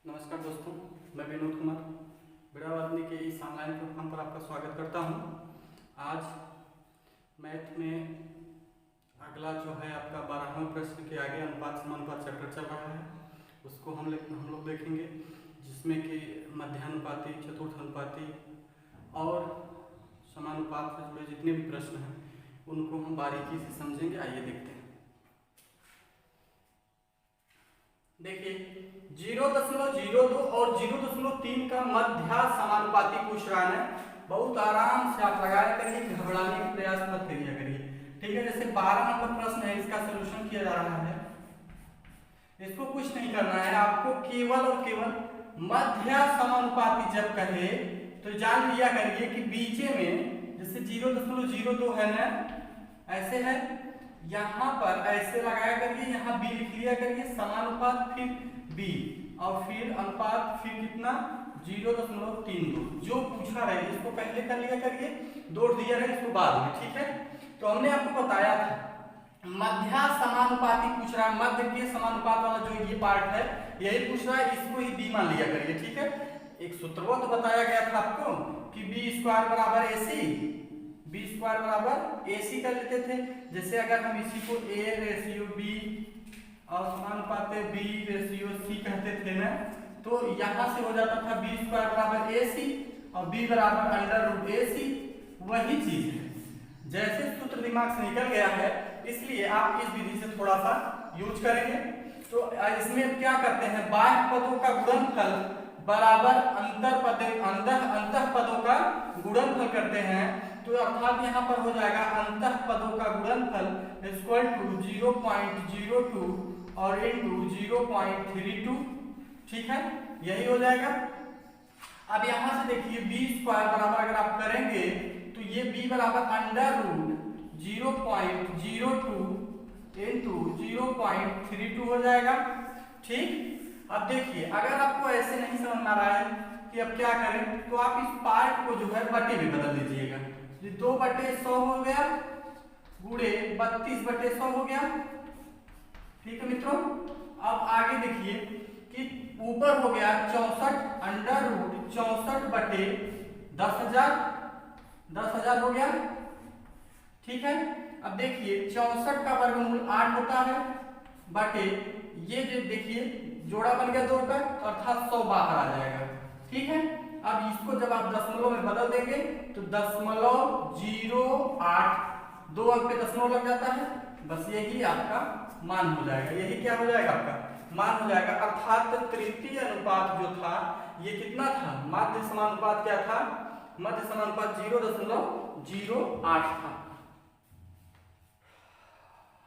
नमस्कार दोस्तों, मैं विनोद कुमार बिड़ावादनी के इस ऑनलाइन प्लेटफॉर्म पर आपका स्वागत करता हूं। आज मैथ में अगला जो है आपका 12वां प्रश्न के आगे अनुपात समानुपात चैप्टर चल रहा है, उसको हम लोग देखेंगे, जिसमें कि मध्यानुपाती, चतुर्थानुपाती और समानुपात से जुड़े जितने भी प्रश्न हैं उनको हम बारीकी से समझेंगे। आइए देखते हैं। देखिए 0.02 और 0.3 का मध्या समानुपाती पूछ रहा है। बहुत आराम से आप लगाया करिए, घबराने का प्रयास मत करिए करिए, ठीक है। जैसे 12 नंबर प्रश्न है, इसका सलूशन किया जा रहा है। इसको कुछ नहीं करना है, आपको केवल और केवल मध्या समानुपाती जब कहे तो जान लिया करिए कि बीचे में जैसे 0.02 है ना, ऐसे है, यहाँ पर ऐसे लगाया करिए, यहाँ बी लिख लिया करिए, समानुपात फिर बी और फिर अनुपात फिर कितना 0.32। जो पूछा रहे इसको पहले कर लिया करिए, दौड़ दिया रहे इसको बाद में, ठीक है। तो हमने आपको बताया था मध्या समानुपाती पूछ रहा है, मध्य के समानुपात वाला जो ये पार्ट है यही पूछ रहा है, इसको ही बी मान लिया करिए, ठीक है। एक सूत्र तो बताया गया था आपको कि बी स्क्वायर बराबर AC, बी स्क्वायर बराबर AC कर लेते थे। जैसे अगर हम इसी को A रेशियो B और समानुपात B रेशियो C कहते थे ना, तो यहाँ से हो जाता था बी स्क्वायर बराबर AC और B बराबर अंडर रूट AC। वही चीज है, जैसे सूत्र दिमाग से निकल गया है, इसलिए आप इस विधि से थोड़ा सा यूज करेंगे। तो इसमें क्या करते हैं, बाह्य पदों का गुणनफल बराबर अंतः पदों का गुणनफल करते हैं। तो अर्थात यहाँ पर हो जाएगा अंतः पदों का गुणनफल इक्वल टू 0.02 और इनटू 0.32, ठीक है, यही हो जाएगा। अब यहाँ से देखिए बी स्क्वायर बराबर अगर आप करेंगे तो ये बी बराबर अंडर रूट 0.02 इनटू 0.32 हो जाएगा, ठीक। अब देखिए अगर आपको ऐसे नहीं समझ में आ रहा है कि अब क्या करें, तो आप इस पार्ट को जो है बटे में बदल दीजिएगा। 2/100 हो गया गुणे 32/100 हो गया, ठीक है मित्रों। अब आगे देखिए कि ऊपर हो गया 64 अंडर रूट 64/10,000 हो गया, ठीक है। अब देखिए 64 का वर्गमूल 8 होता है बटे ये जो देखिए जोड़ा बन गया 2 का, अर्थात 100 बाहर आ जाएगा, ठीक है। अब इसको जब आप दशमलव में बदल देंगे तो 0.08, 2 अंक पे दशमलव लग जाता है, बस यही आपका मान हो जाएगा, यही क्या हो जाएगा आपका मान हो जाएगा। अर्थात तृतीय अनुपात जो था ये कितना था, मध्य समानुपात क्या था, मध्य समानुपात 0.08 था।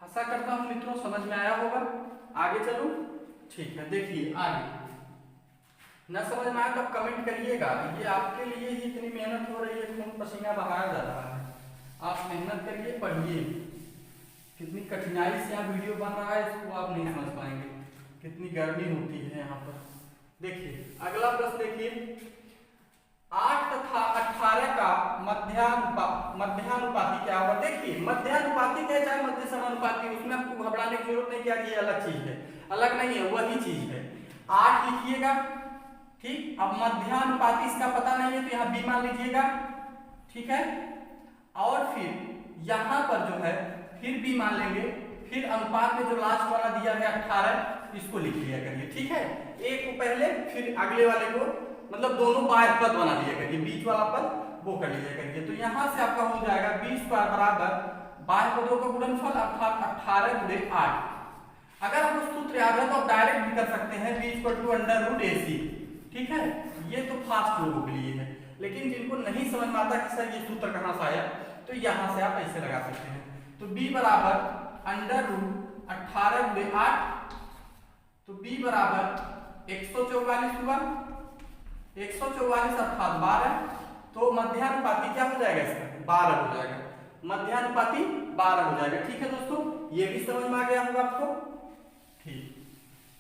आशा करता हूं मित्रों समझ में आया होगा। आगे चलो, ठीक है। देखिए आगे ना समझ में आया तो कमेंट करिएगा, ये आपके लिए ही इतनी मेहनत हो रही है, खून पसीना बहाया जा रहा है, आप मेहनत करिए, पढ़िए। कितनी कठिनाई से यहाँ वीडियो बन रहा है, इसको आप नहीं समझ पाएंगे, कितनी गर्मी होती है यहाँ पर। देखिए अगला प्रश्न देखिए, 8 तथा 18 का मध्यानुपाती क्या होगा। देखिए मध्यानुपाती क्या चाहे मध्य समानुपाती, उसमें आपको घबराने की जरूरत नहीं, क्या ये अलग चीज है, अलग नहीं है, वही चीज है। 8 लिखिएगा, ठीक। अब मध्यानुपाती इसका पता नहीं है तो यहाँ बी मान लीजिएगा, ठीक है। और फिर यहाँ पर जो है फिर बी मान लेंगे, फिर अनुपात में जो लास्ट वाला दिया है 18 इसको लिख लिया करिए, ठीक है। एक को पहले फिर अगले वाले को, मतलब दोनों बाह्य पद बना लिया करिए, बीच वाला पद वो कर लिया करिए। तो यहाँ से आपका हो जाएगा बी स्क्वायर बराबर बाह्य पदों का गुणनफल अर्थात 18 गुणे 8। अगर आपको सूत्र याद है तो आप डायरेक्ट भी कर सकते हैं, b equal to under root AC, ठीक है। ये तो फास्ट लोगों के लिए है, लेकिन जिनको नहीं समझ में आता कि सर ये सूत्र कहाँ से आया, तो यहाँ से आप ऐसे लगा सकते हैं। तो b बराबर अंडर रूट 18 गुणे 8, तो b बराबर 144 हुआ, 144 अर्थात 12, तो मध्यानुपाती क्या हो जाएगा इसका 12 हो जाएगा, मध्यानुपाती 12 हो जाएगा, ठीक है दोस्तों। ये भी समझ में आ गया होगा आपको, ठीक।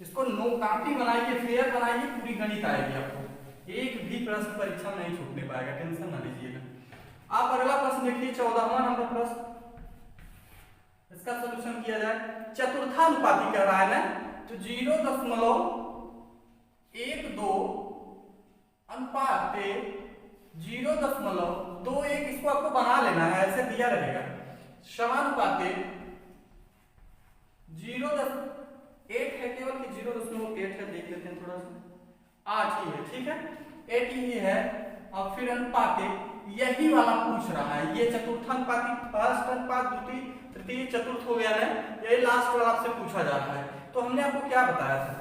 इसको नो कॉपी बनाइए, फेयर बनाइए, पूरी गणित आएगी आपको, एक भी प्रश्न परीक्षा में नहीं छूटने पाएगा, टेंशन ना लीजिएगा। आप अगला प्रश्न देखिए, 14वां नंबर प्रश्न, इसका सलूशन किया जाए। चतुर्थानुपाती कह रहा है ना, तो 0.1 अनुपाते 0.21, इसको आपको बना लेना है, ऐसे दिया रहेगा। समानुपाते 0.8 है केवल कि 0.8 है, देख लेते हैं थोड़ा सा, 8 ही है, ठीक है, 8 ही है। और फिर अनुपाते यही वाला पूछ रहा है, ये चतुर्थानुपाती, फर्स्ट अनुपात, द्वितीय, तृतीय, चतुर्थ हो गया ना, यही लास्ट वाला आपसे पूछा जा रहा है। तो हमने आपको क्या बताया था,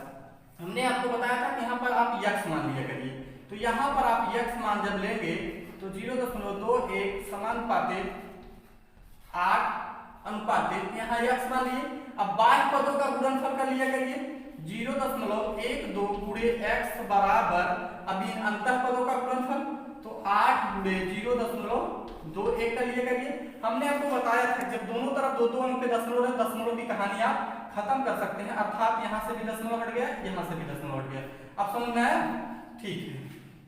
हमने आपको बताया था कि यहाँ पर आप यक्स मान लिया करिए। तो यहाँ पर आप यक्स मान जब लेंगे तो 0.21 समानुपाते 8 अनुपाते यहाँ यक्स मान लिए। अब बाह्य पदों का गुणनफल कर लिया करिए, 0.12 गुणे एक्स बराबर, अब इन अंतर पदों का गुणनफल, तो 8 गुणे 0.21 कर लिया करिए। हमने आपको बताया था जब दोनों तरफ दो अंक पे दशमलव है, दशमलव की कहानी आप खत्म कर सकते हैं, अर्थात यहाँ से भी दशमलव हट गया, यहाँ से भी दशमलव हट गया। अब समझ में आया? ठीक है,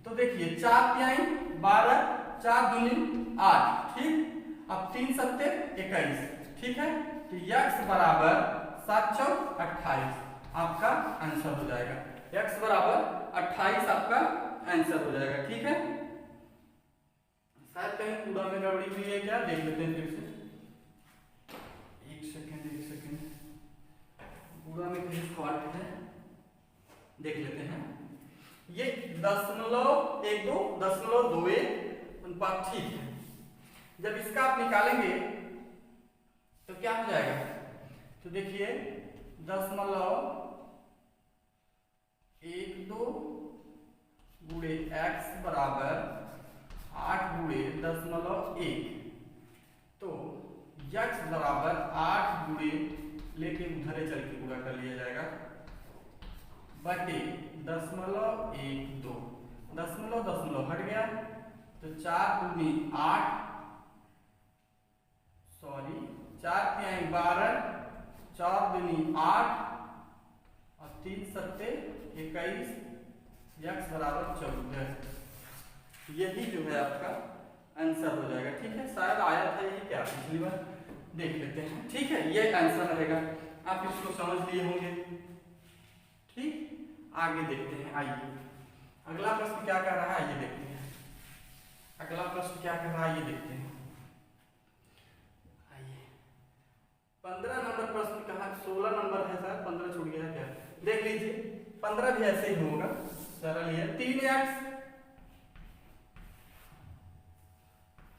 तो देखिए 4 तिहाई 12, 4 दूनी 8, ठीक। अब 3 सत्ते 21, ठीक है। तो यक्स बराबर 7 चौक 28 आपका आंसर हो जाएगा। यक्स बराबर 28 आपका आंसर हो जाएगा, ठीक है। शायद कहीं पूरा में गड़बड़ी हुई है क्या, देख लेते हैं फिर से। एक सेकंड पूरा में कहीं फॉल्ट है, देख लेते हैं। ये 0.12 अनुपात ठीक है। जब इसका आप निकालेंगे तो क्या हो जाएगा, तो देखिए 0.12 गुणे एक्स बराबर 8 गुणे 0.1, तो यक्स बराबर 8 गुणे, लेके उधरे चल के पूरा कर लिया जाएगा, बटे 0.12, दशमलव हट गया, तो 4 दूनी 8, सॉरी 4 तिहाई 12, 4 दूनी 8 और 3 सत्ते 21, यक्स बराबर 14। यही जो है आपका आंसर हो जाएगा, ठीक है। शायद आया था यही क्या पिछली बार, देख लेते हैं, ठीक है। ये आंसर रहेगा, आप इसको समझ लिए होंगे, ठीक। आगे देखते हैं, आइए अगला प्रश्न क्या कर रहा है, ये देखते हैं। अगला प्रश्न क्या कर रहा है, ये देखते हैं। आइए 15 नंबर प्रश्न कहाँ, 16 नंबर है शायद, 15 छूट गया क्या, देख लीजिए। 15 भी ऐसे ही होगा, सरल ही है। 3x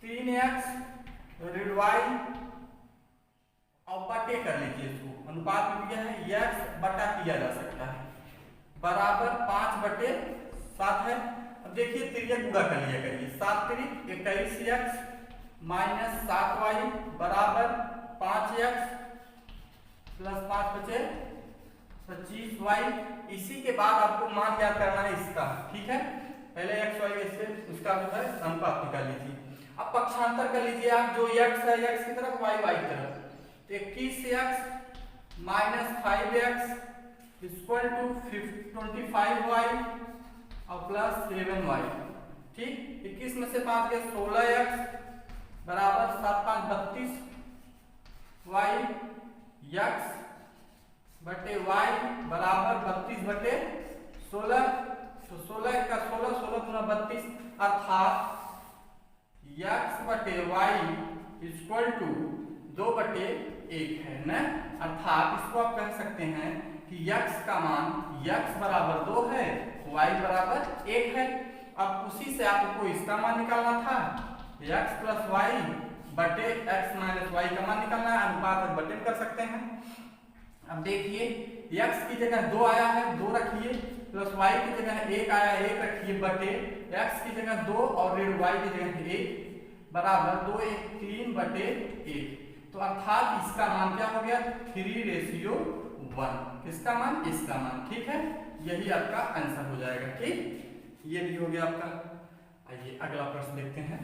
ऋण y और बटे कर लीजिए इसको, अनुपात में क्या है, x बटा किया जा सकता है, बराबर 5/7 है। अब देखिए तिर्यक गुणा कर लिया करिए, 7 तिरिक 21x माइनस 7y बराबर 5x प्लस 5 बचे 25y। इसी के बाद आपको मान ज्ञात करना है इसका, ठीक है। पहले x y से उसका जो है अनुपात निकाल लीजिए। अब पक्षांतर कर लीजिए आप, जो x है x की तरफ, y y की तरफ, तो 21x minus 5x equal to 25y और प्लस 7y, ठीक। 21 में से 5 गया 16x बराबर 7 5 32y, x बटे y बराबर 32/16, तो 16 का 16, 16 गुना 32, अर्थात x बटे y इक्वल टू 2/1 है ना। अर्थात इसको आप कह सकते हैं कि x का मान, x बराबर 2 है, y बराबर 1 है। अब उसी से आपको इसका मान निकालना था, x प्लस वाई बटे x माइनस वाई का मान निकालना है, अनुपात बटे कर सकते हैं। अब देखिए x की जगह 2 आया है, 2 रखिए, प्लस y की जगह 1 आया, 1 रखिए, बटे x की जगह 2 और ऋण y की जगह 1 बराबर 2 1 3/1। तो अर्थात इसका मान क्या हो गया, 3:1। किसका मान, इसका मान, ठीक है। यही आपका आंसर हो जाएगा, ठीक। ये भी हो गया आपका। आइए अगला प्रश्न देखते हैं।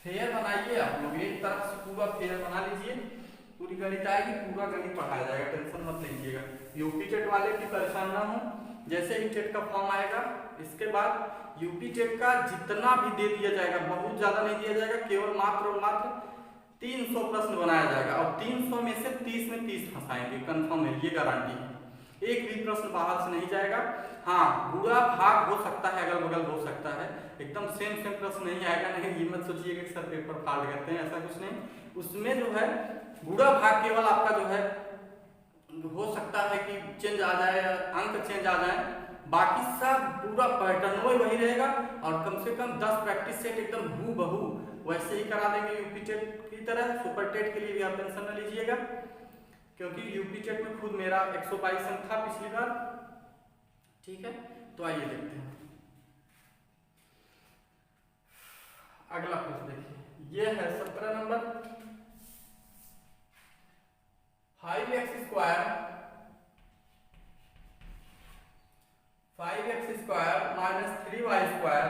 फेयर बनाइए आप लोग, एक तरफ से पूरा फेयर बना लीजिए, पूरी गणित आएगी, पूरा गणित पढ़ाया जाएगा, टेंशन मत लीजिएगा। यूपी टेट वाले की परेशान ना हो, जैसे ही टेट का फॉर्म आएगा इसके बाद यूपी टेट का जितना भी दे दिया जाएगा, बहुत ज्यादा नहीं दिया जाएगा, केवल मात्र और मात्र 300 प्रश्न बनाया जाएगा, और 300 में से 30 में 30 फंसाएंगे, कंफर्म है, ये गारंटी है। एक भी प्रश्न बाहर से नहीं जाएगा। हाँ, गुणा भाग हो सकता है, अगल बगल हो सकता है, एकदम सेम प्रश्न नहीं आएगा। नहीं ये मत सोचिएगा कि सर पेपर फाड़ करते हैं, ऐसा कुछ नहीं। उसमें जो है गुणा भाग केवल आपका जो है हो सकता है कि चेंज आ जाए, अंक चेंज आ जाए, बाकी सब पूरा पैटर्न वही रहेगा। और कम से कम 10 प्रैक्टिस सेट एकदम हूबहू वैसे ही करा देंगे यूपी टेट की तरह। सुपर टेट के लिए भी आप टेंशन न लीजिएगा, क्योंकि यूपी टेट में खुद मेरा 122 अंक था पिछली बार। ठीक है, तो आइए देखते हैं अगला प्रश्न। देखिए ये है 17 number. 5x square 3y square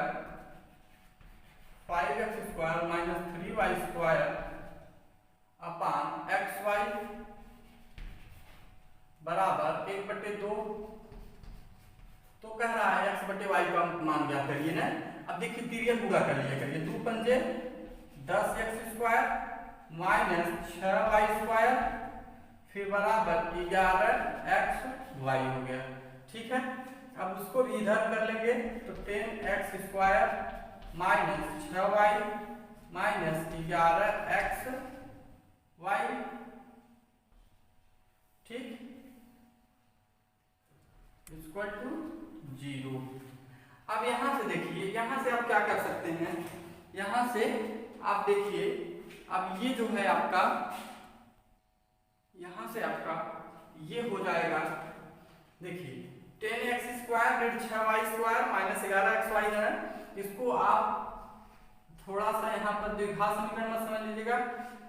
5x square minus 3y square upon xy बराबर 1/2। तो कह रहा है x/y का मान ज्ञात करिए ना। अब देखिए तिर्यक गुणा कर लिया करिए, 2 पंजे 10x square minus 6y square फिर बराबर 11xy हो गया। ठीक है, अब उसको भी इधर कर लेंगे तो 10x square minus 6y minus 11xy। ठीक, इक्वल टू 0। अब यहां से देखिए, यहां से आप क्या कर सकते हैं, यहां से आप देखिए, अब ये जो है आपका, यहां से आपका ये हो जाएगा। देखिए 10x स्क्वायर ऋण 6y स्क्वायर माइनस 11xy है। इसको आप थोड़ा सा यहाँ पर द्विघात समीकरण में समझ लीजिएगा,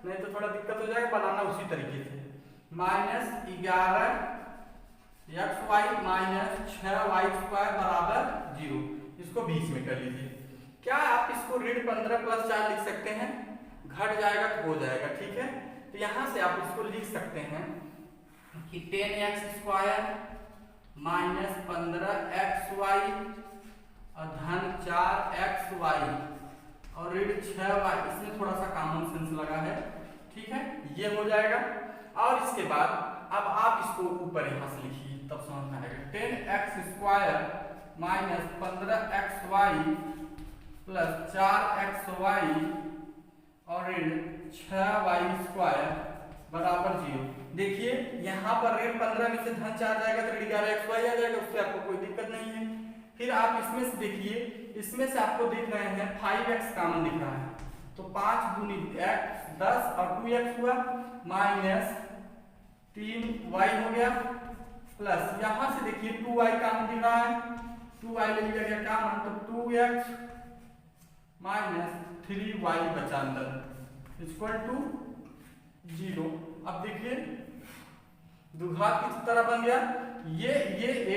नहीं तो थोड़ा दिक्कत हो जाएगा बनाना उसी तरीके से। Minus 11xy minus 6y square बराबर 0, इसको बीच में कर लीजिए। क्या आप इसको ऋण 15 + 4 लिख सकते हैं, घट जाएगा तो हो जाएगा। ठीक है, तो यहां से आप इसको लिख सकते हैं कि 10x स्क्वायर माइनस 15xy और धन 4xy और ऋण 6y, इसमें थोड़ा सा कॉमन सेंस लगा है। ठीक है, ये हो जाएगा। और इसके बाद अब आप इसको ऊपर यहां से लिखिए, तब समझ में आएगा। 10x square minus 15xy plus 4xy और ऋण 6y स्क्वायर बराबर 0। देखिए यहाँ पर ऋण 15 में से धन 4 जाएगा तो ऋण 11xy आ जाएगा, उससे आपको कोई दिक्कत नहीं है। फिर आप इसमें से देखिए, इसमें से आपको दिख रहे हैं 5x कॉमन दिख रहा है, तो 5 × x 10 और 2x हुआ माइनस 3y हो गया प्लस यहां से देखिए 2y कॉमन दिख रहा है, 2y ले लिया गया कॉमन, तो 2x माइनस 3y बचा अंदर इक्वल टू 0। अब देखिए द्विघात किस तरह बन गया, ये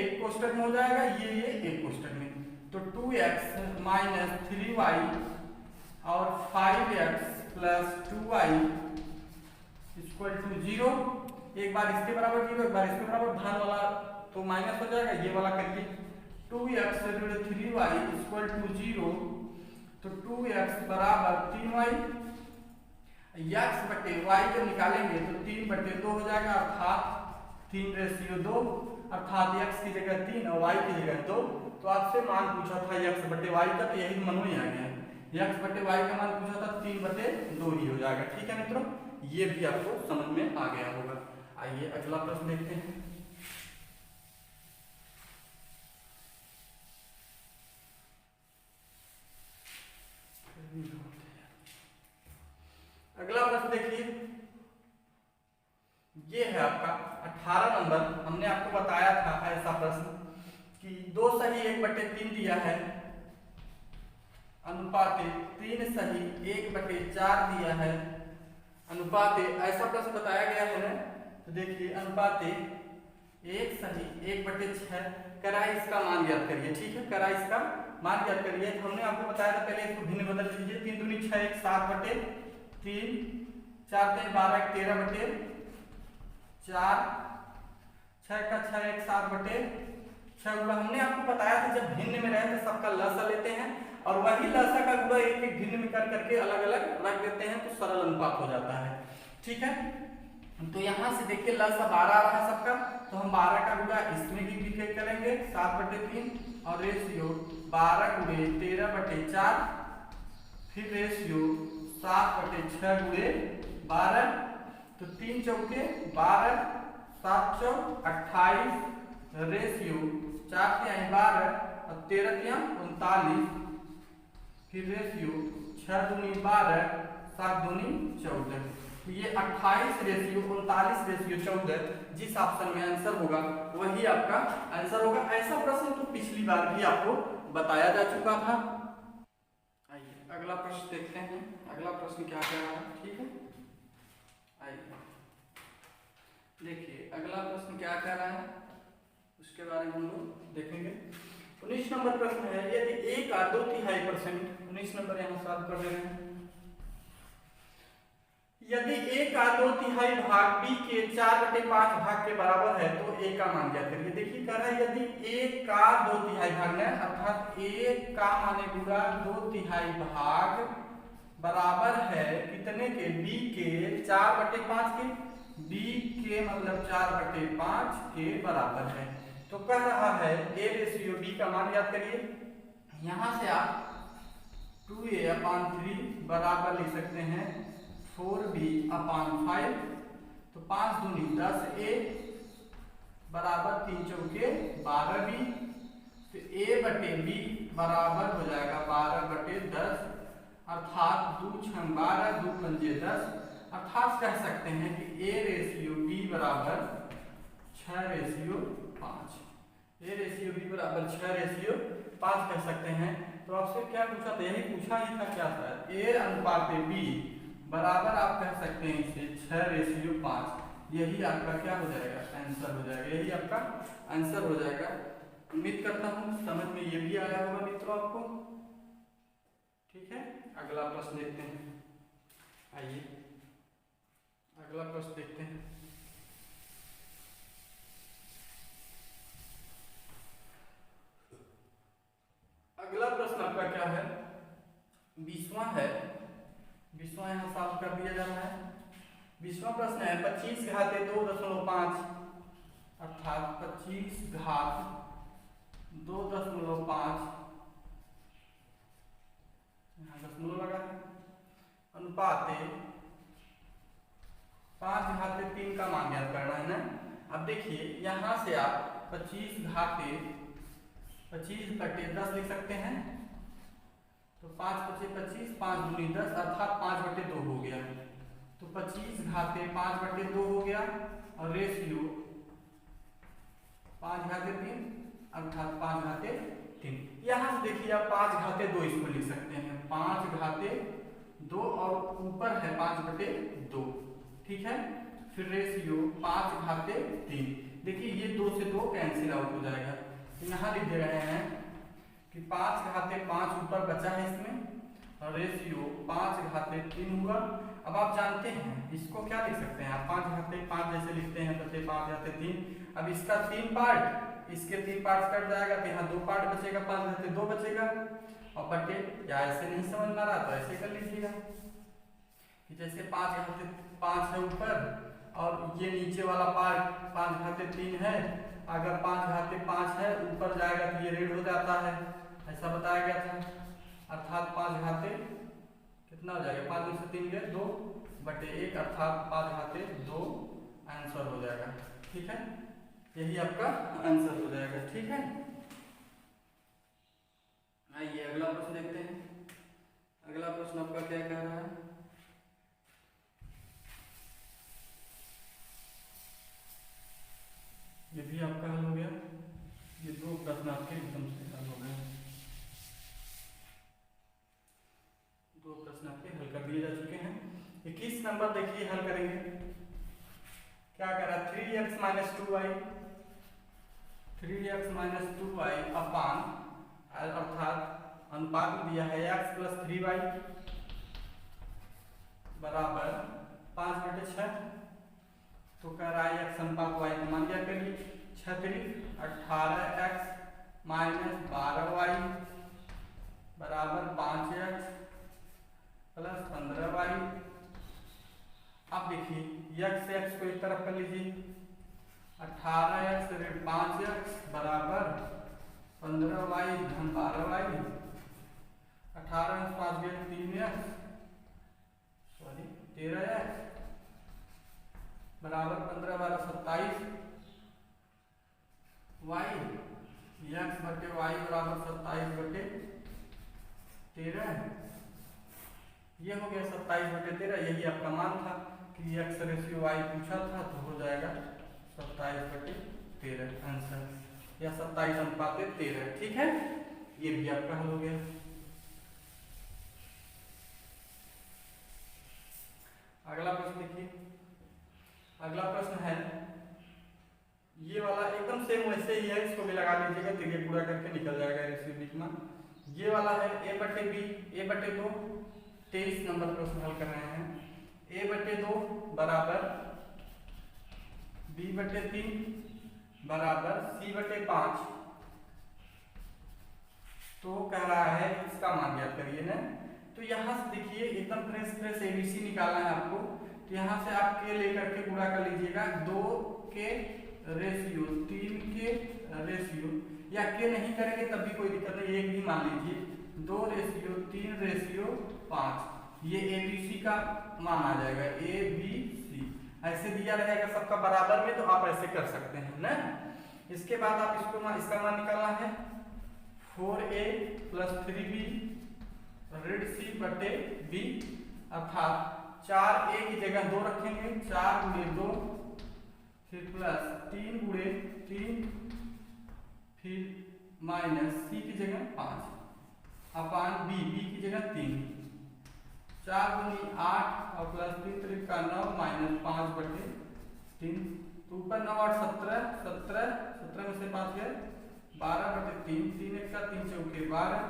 एक कोष्टक में हो जाएगा, ये एक कोष्टक में, तो 2x माइनस 3y और 5x plus 2y equal to 0। एक बार इसके बराबर 0, एक बार इसके बराबर, धन वाला तो माइनस हो जाएगा, ये वाला करिए 2x ऋण 3y इक्वल टू 0, तो 2x बराबर 3y। x/y जब निकालेंगे तो 3/2 हो जाएगा, अर्थात 3/2, अर्थात x की जगह 3 और y की जगह 2। तो आपसे मान पूछा था x/y का, तो यही मन में आ गया, x/y का मान पूछा था 3/2 ही हो जाएगा। ठीक है मित्रों, ये भी आपको समझ में आ गया होगा। आइए अगला प्रश्न देखते हैं। अगला प्रश्न देखिए, ये है आपका 18 नंबर। हमने आपको बताया था ऐसा प्रश्न कि 2 सही 1/3 दिया है, अनुपाते 3 सही 1/4 दिया है, अनुपाते ऐसा प्रश्न बताया गया है ना। तो देखिए अनुपाते 1 सही 1/6 करा, इसका मान ज्ञात करिए। ठीक है, करा इसका मान ज्ञात करिए। तो हमने आपको बताया था, पहले इसको भिन्न बदल लीजिए। 3 दूनी 6 1 7/3, 4 3 12 13/4, 6 का 6 1 7/6 गुणा। हमने आपको बताया था जब भिन्न में रहे तो सबका लसा लेते हैं और वही लसा का गुणा एक भिन्न में कर करके अलग अलग रख देते हैं, तो सरल अनुपात हो जाता है। ठीक है, तो यहाँ से देखिए लसा 12 आ रहा है सबका, तो हम 12 का गुणा इसमें भी करेंगे 7/3 और रेशियो 12 गुणे 13/4, फिर रेशियो 7/6 गुणे 12, तो 3 चौके 12, 7 चौक 28, रेशियो 4 तिहाई 12 और 13 तिहाई 39, फिर रेशियो 6 दूनी 12, 7 दूनी 14। तो ये 28 रेशियो 39 रेशियो 14 जिस ऑप्शन में आंसर होगा वही आपका आंसर होगा। ऐसा प्रश्न तो पिछली बार भी आपको बताया जा चुका था। आइए अगला प्रश्न देखते हैं, अगला प्रश्न क्या कह रहा है, ठीक है। आइए देखिए अगला प्रश्न क्या कह रहा है, उसके बारे में हम लोग देखेंगे। 19 नंबर प्रश्न है, यदि a का 2/3%, 19 नंबर यहाँ सॉल्व कर दे रहे हैं। यदि a का 2/3 भाग b के 4/5 भाग के बराबर है तो a का मान ज्ञात करिए। देखिए कह रहा है यदि a का 2/3 भाग है, अर्थात a का माने गुणा 2/3 भाग बराबर है कितने के, b के 4/5 के, b के मतलब 4/5 के बराबर है। तो कह रहा है a रेशियो b का मान याद करिए। यहाँ से आप 2a/3 बराबर लिख सकते हैं 4b/5, तो 5 दूनी 10a बराबर 3 चौके 12b, तो a/b बराबर हो जाएगा 12/10, अर्थात 2 × 12 2 × 10, अर्थात कह सकते हैं कि a रेशियो b बराबर 6/5, a रेशियो b बराबर 6/5 कह सकते हैं। तो आपसे क्या पूछा था, यही पूछा ही था क्या था, a अनुपात b बराबर आप कह सकते हैं इसे 6/5, यही आपका क्या हो जाएगा, आंसर हो जाएगा, यही आपका आंसर हो जाएगा। उम्मीद करता हूँ समझ में ये भी आया होगा मित्रों आपको, ठीक है। अगला प्रश्न देखते हैं, आइए अगला प्रश्न देखते हैं। अगला प्रश्न आपका क्या है, 20वां है, 20वां यहाँ सॉल्व कर दिया जा रहा है। 20वां प्रश्न है 25 घाते 2.5, अर्थात 25 घात 2.5, यहाँ दशमलव लगा है, अनुपात 5 घाते 3 का मान ज्ञात करना है ना। अब देखिए यहाँ से आप 25 घाते 25/10 लिख सकते हैं, तो 5×5 = 25, 5 दूनी 10, अर्थात 5/2 हो गया, तो 25 घाते 5/2 हो गया, और रेशियो 5 घाते 3 अर्थात 5 घाते 3। यहाँ से देखिए आप 5 घाते 2 इसको लिख सकते हैं, 5 घाते 2 और ऊपर है 5/2, ठीक है। फिर रेशियो 5 घाते 3, देखिए ये 2 से 2 कैंसिल आउट हो जाएगा। यहाँ लिख दे रहे हैं कि 5 घाते 5 ऊपर बचा है इसमें, और रेशियो 5 घाते 3 हुआ। अब आप जानते हैं इसको क्या लिख सकते हैं आप, 5 घाते 5 जैसे लिखते हैं बचे 5 घाते 3। अब इसका 3 पार्ट, इसके 3 पार्ट कट जाएगा, तो यहाँ 2 पार्ट बचेगा, 5 घाते 2 बचेगा, और बटे, या ऐसे नहीं समझ में आ रहा तो ऐसे कर लीजिएगा कि जैसे 5 घाते 5 है ऊपर, और ये नीचे वाला पार्ट 5 घाते 3 है, अगर 5 घाते 5 है ऊपर जाएगा तो ये रेड हो जाता है, ऐसा बताया गया था। अर्थात 5 घाते कितना हो जाएगा, 5 में से 3 गए 2/1, अर्थात 5 घाते 2 आंसर हो जाएगा, ठीक है। यही आपका आंसर हो जाएगा, ठीक है। आइए अगला प्रश्न देखते हैं। अगला प्रश्न आपका क्या कह रहा है, ये भी आपका हल हो गया, ये 2 प्रश्न आपके एकदम से हल हो गए, 2 प्रश्न आपके हल कर दिए जा चुके हैं। 21 नंबर देखिए हल करेंगे, क्या कह रहा है, 3x - 2y, 3x - 2y अपान, अर्थात अनुपात में दिया है x + 3y बराबर 5/6, तो कह रहा है x अनुपात y का मान क्या करिए, 18x - 12y बराबर 5x + 15y अब देखिए x से x को एक तरफ कर लीजिए, 18x ऋण 5x बराबर 15y धन 12y, 18 में 5 गए 3x, सॉरी 13x बराबर 15 12 27 y, x बटे y बराबर 27 बटे 13, ये हो गया 27 बटे 13। यही आपका मान था कि x रेशियो y पूछा था, तो हो जाएगा 27 बटे 13 आंसर, या 27:13। ठीक है, ये भी आपका हल हो गया। अगला प्रश्न देखिए, अगला प्रश्न है ये वाला, एकदम सेम वैसे ही है, इसको भी लगा लीजिएगा, तो ये पूरा करके निकल जाएगा रेशियो बीच में। ये वाला है a बटे b, a बटे 2, 23 नंबर प्रश्न हल कर रहे हैं। a बटे 2 बराबर b बटे 3 बराबर c बटे 5, तो कह रहा है इसका मान ज्ञात करिए ना। तो यहाँ से देखिए एकदम फ्रेश एबीसी निकालना है आपको, तो यहाँ से आप के लेकर के गुणा कर लीजिएगा, 2 के रेशियो 3 के रेशियो, या के नहीं करेंगे तब भी कोई दिक्कत नहीं, एक भी मान लीजिए, 2 रेशियो 3 रेशियो 5, ये एबीसी का मान आ जाएगा, ए बी सी ऐसे दिया रहेगा सबका बराबर में, तो आप ऐसे कर सकते हैं ना। इसके बाद आप इसका मान निकालना है, 4a प्लस 3b ऋण c बटे b, अर्थात 4a की जगह 2 रखेंगे, 4 गुणे 2, फिर प्लस 3 गुणे 3, फिर माइनस c की जगह 5 अपान b, b की जगह 3, 4 गुनी 8 और प्लस 3 3 का 9 माइनस 5 बटे 3, तो ऊपर 9 8 17, 17 में से 5 गए 12 बटे 3, 3 1 का 3 चौके 12,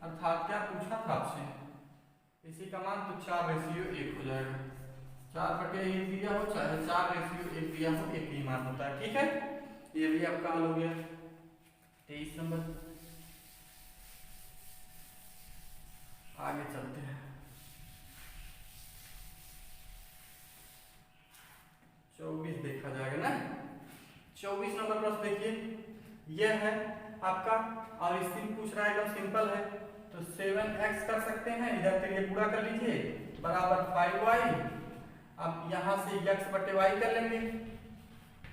अर्थात क्या पूछा था आपसे, इसी का मान, तो 4 रेशियो 1 हो जाएगा, 4 बटे 1 दिया हो चाहे 4 रेशियो 1 दिया हो, एक ही मान होता है। ठीक है, ये भी आपका हल हो गया 23 नंबर। आगे चलते हैं, 24 देखा जाएगा ना। 24 नंबर प्रश्न देखिए, यह है आपका, और इससे पूछ रहा है एकदम सिंपल है, तो 7x कर सकते हैं, इधर के लिए पूरा कर लीजिए, बराबर 5y, अब यहाँ से x बटे y कर लेंगे,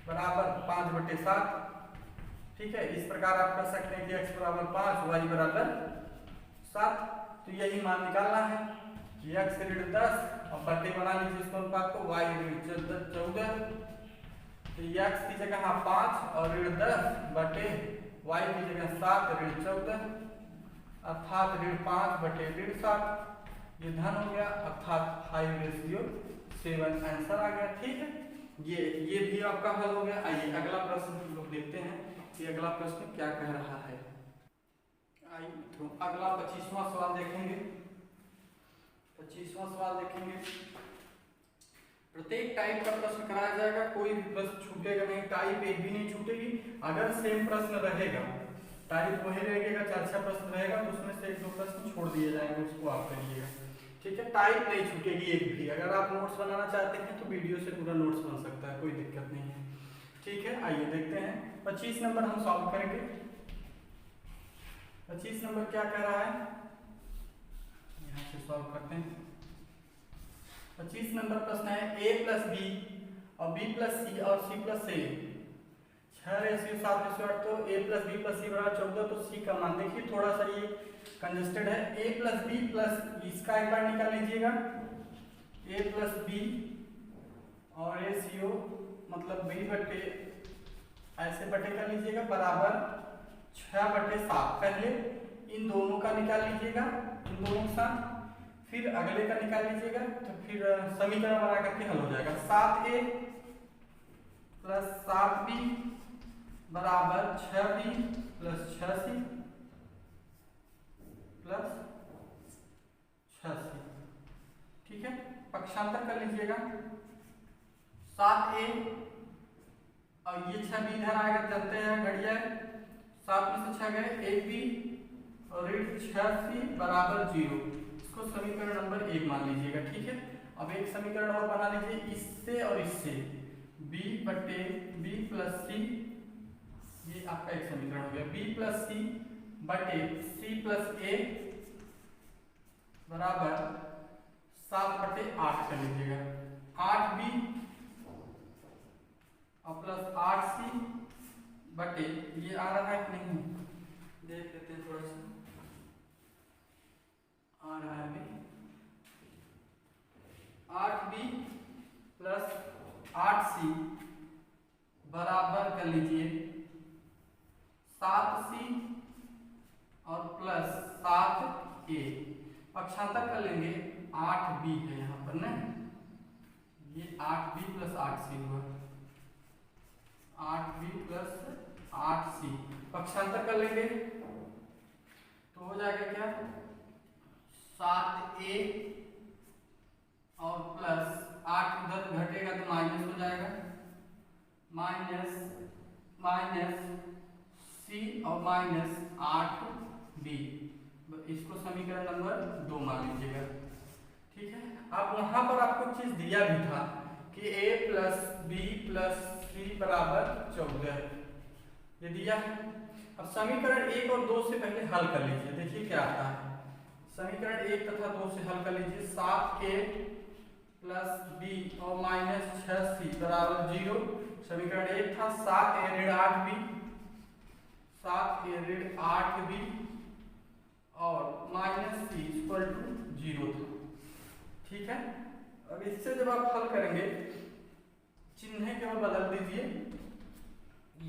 बराबर 5 बटे 7। ठीक है, इस प्रकार आप कर सकते हैं कि x बराबर 5 y बराबर 7, तो यही मान निकालना है, x ऋण 10 और बटे बना लीजिए इसको अनुपात को, y ऋण 14, तो x की जगह 5 और ऋण 10 बटे y की जगह 7 ऋण 14, अर्थात ऋण 5 बटे ऋण 7, ये धन हो गया, अर्थात 5 रेशियो 7 आंसर आ गया। ठीक है, ये भी आपका हल हो गया। आइए अगला प्रश्न हम लोग देखते हैं कि अगला प्रश्न क्या कह रहा है। आइए तो अगला 25वां सवाल देखेंगे। 25वां सवाल देखेंगे, प्रत्येक टाइप का प्रश्न कराया जाएगा, कोई भी प्रश्न छूटेगा नहीं, टाइप एक भी नहीं छूटेगी। अगर सेम प्रश्न रहेगा, टाइप वही रहेगा, 4-6 प्रश्न रहेगा, तो उसमें से 1-2 प्रश्न छोड़ दिए जाएंगे, उसको आप करिएगा। ठीक है, टाइप नहीं छूटेगी एक भी। अगर आप नोट्स बनाना चाहते हैं तो वीडियो से पूरा नोट्स बन सकता है, कोई दिक्कत नहीं है। ठीक है, आइए देखते हैं 25 नंबर हम सॉल्व करेंगे। 25 नंबर क्या कह रहा है, यहाँ से सॉल्व करते हैं। 25 नंबर प्रश्न है, a प्लस बी और b प्लस सी और c प्लस ए, 6 रेशियो 7 रेशियो 8, तो a प्लस बी प्लस सी बराबर 14, तो c का मान देखिए थोड़ा सा ये कंजेस्टेड है, a प्लस बी प्लस, इसका एक बार निकाल लीजिएगा, a प्लस बी और रेशियो मतलब b बटे, ऐसे बटे कर लीजिएगा, बराबर 6 बटे 7। पहले इन दोनों का निकाल लीजिएगा, इन दोनों के साथ, फिर अगले का निकाल लीजिएगा, तो फिर समीकरण बना करके हल हो जाएगा। 7a प्लस 7b बराबर 6b plus 6c plus 6c। ठीक है, पक्षांतर कर लीजिएगा, 7a और ये 6b इधर आएगा, चलते हैं घड़िया, 7 में से 6 गए, 1b और ऋण 6c बराबर 0, इसको समीकरण नंबर 1 मान लीजिएगा। ठीक है, अब एक समीकरण और बना लीजिए इससे और इससे, b बटे b प्लस सी, ये आपका एक समीकरण हो गया, b प्लस सी बटे c प्लस ए बराबर 7/8 कर लीजिएगा। 8b और प्लस 8c बटे, ये आ रहा है कि नहीं देख लेते हैं थोड़ा सा, आ रहा है अभी 8b प्लस 8c बराबर कर लीजिए 7c और प्लस 7a, पक्षांतर कर लेंगे 8b है यहाँ पर ना, ये 8b प्लस 8c हुआ, 8b प्लस 8c पक्षांतर कर लेंगे तो हो जाएगा क्या 7a और प्लस 8 उधर घटेगा तो माइनस हो जाएगा, माइनस c और माइनस 8b, इसको समीकरण नंबर 2 मान लीजिएगा। ठीक है, अब वहां पर आपको चीज दिया भी था कि a plus b plus c बराबर 14, ये दिया है। अब समीकरण 1 और 2 से पहले हल कर लीजिए, देखिए क्या आता है। समीकरण 1 तथा 2 से हल कर लीजिए, 7a प्लस b और माइनस 6c बराबर 0। समीकरण 1 था 7a ऋण 8b, 7a ऋण 8b और माइनस c इक्वल टू 0 था। ठीक है, अब इससे जब आप हल करेंगे चिन्ह केवल बदल दीजिए,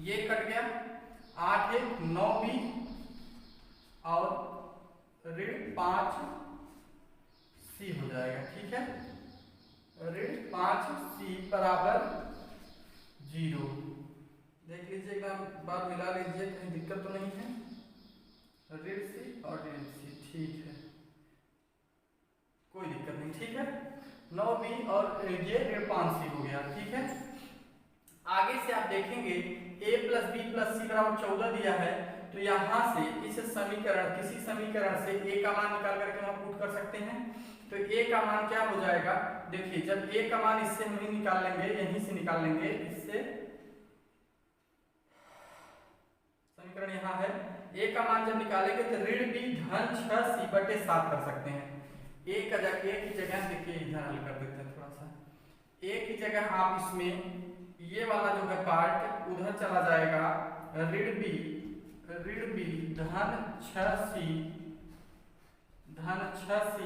ये कट गया, 8 1 9b और ऋण 5c हो जाएगा। ठीक है, ऋण 5c बराबर 0। देख लीजिए एक बार मिला लीजिए, कहीं दिक्कत तो नहीं है, ऋण c और ऋण c, ठीक है, कोई दिक्कत नहीं। ठीक है, 9b और ये ऋण 5c हो गया। ठीक है, आगे से आप देखेंगे a plus b plus c बराबर 14 दिया है, तो यहाँ से इस समीकरण, किसी समीकरण से a का मान निकाल करके हम पुट कर सकते हैं। तो a का मान क्या हो जाएगा, देखिए जब a का मान इससे हम नहीं निकाल लेंगे, यहीं से निकाल लेंगे, इससे समीकरण यहाँ है, a का मान जब निकालेंगे तो ऋण b धन 6c बटे 7 कर सकते हैं। a की जगह देखिए इधर हल कर देते हैं थोड़ा सा, a की जगह आप इसमें ये वाला जो है पार्ट उधर चला जाएगा, ऋण b धन 6c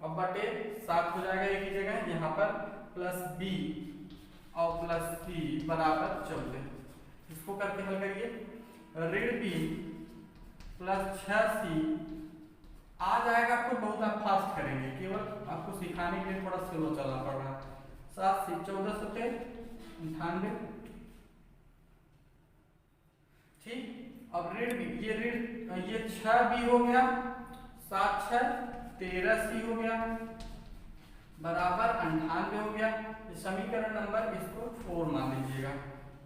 और बटे 7 हो जाएगा a की जगह, यहाँ पर प्लस b और प्लस c बराबर 14। इसको करके हल करिए, ऋण b प्लस 6c आ जाएगा आपको, बहुत आप फास्ट करेंगे, केवल आपको सिखाने के लिए थोड़ा स्लो चलना पड़ रहा है। 7 से 14 सत्ते 98। ठीक, अब ऋण b, ये 6b हो गया, 7 6 13c हो गया बराबर 98 हो गया। ये समीकरण नंबर, इसको 4 मान लीजिएगा,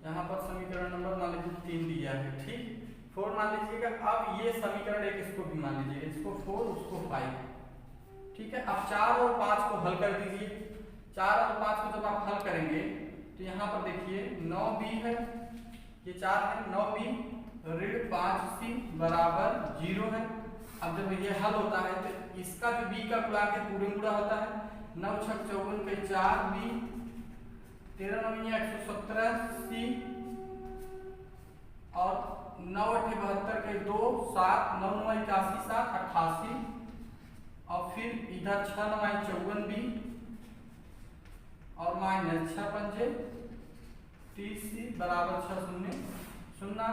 यहाँ पर समीकरण नंबर मान लीजिए 3 दिया है। ठीक, 4 मान लीजिएगा। अब ये समीकरण 1 इसको भी मान लीजिए, इसको 4 उसको 5। ठीक है, अब 4 और 5 को हल कर दीजिए। 4 और 5 को जब आप हल करेंगे तो यहाँ पर देखिए 9b है, ये 4 है, 9b ऋण 5c बराबर 0 है। अब जब ये हल होता है तो इसका जो b का गुणांक है पूरे गुणा होता है, 9 6 54 के 4b, 13 9 117c और 9 8 72 के 2 7 9 9 81 7 88 और फिर इधर 6 9 54b और माइनस 6 5 30c बराबर 6 0 0।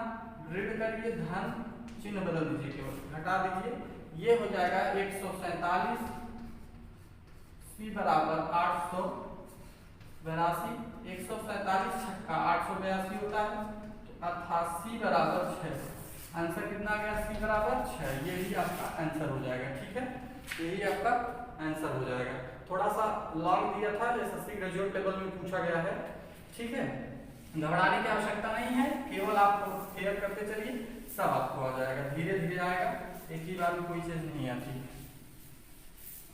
ऋण करिए, धन चिन्ह बदल दीजिए, केवल घटा दीजिए, ये हो जाएगा 147 c बराबर 882। 147 छक्का 882 होता है, तो अर्थात c बराबर 6। आंसर कितना आ गया, c बराबर 6, ये ही आपका आंसर हो जाएगा। ठीक है, यही आपका आंसर हो जाएगा। थोड़ा सा लॉन्ग दिया था, एसएससी ग्रेजुएट लेवल में पूछा गया है। ठीक है, घबराने की आवश्यकता नहीं है, केवल आप क्लियर करते चलिए, सब आपको आ जाएगा, धीरे धीरे आएगा, एक ही बार में कोई चीज नहीं आती।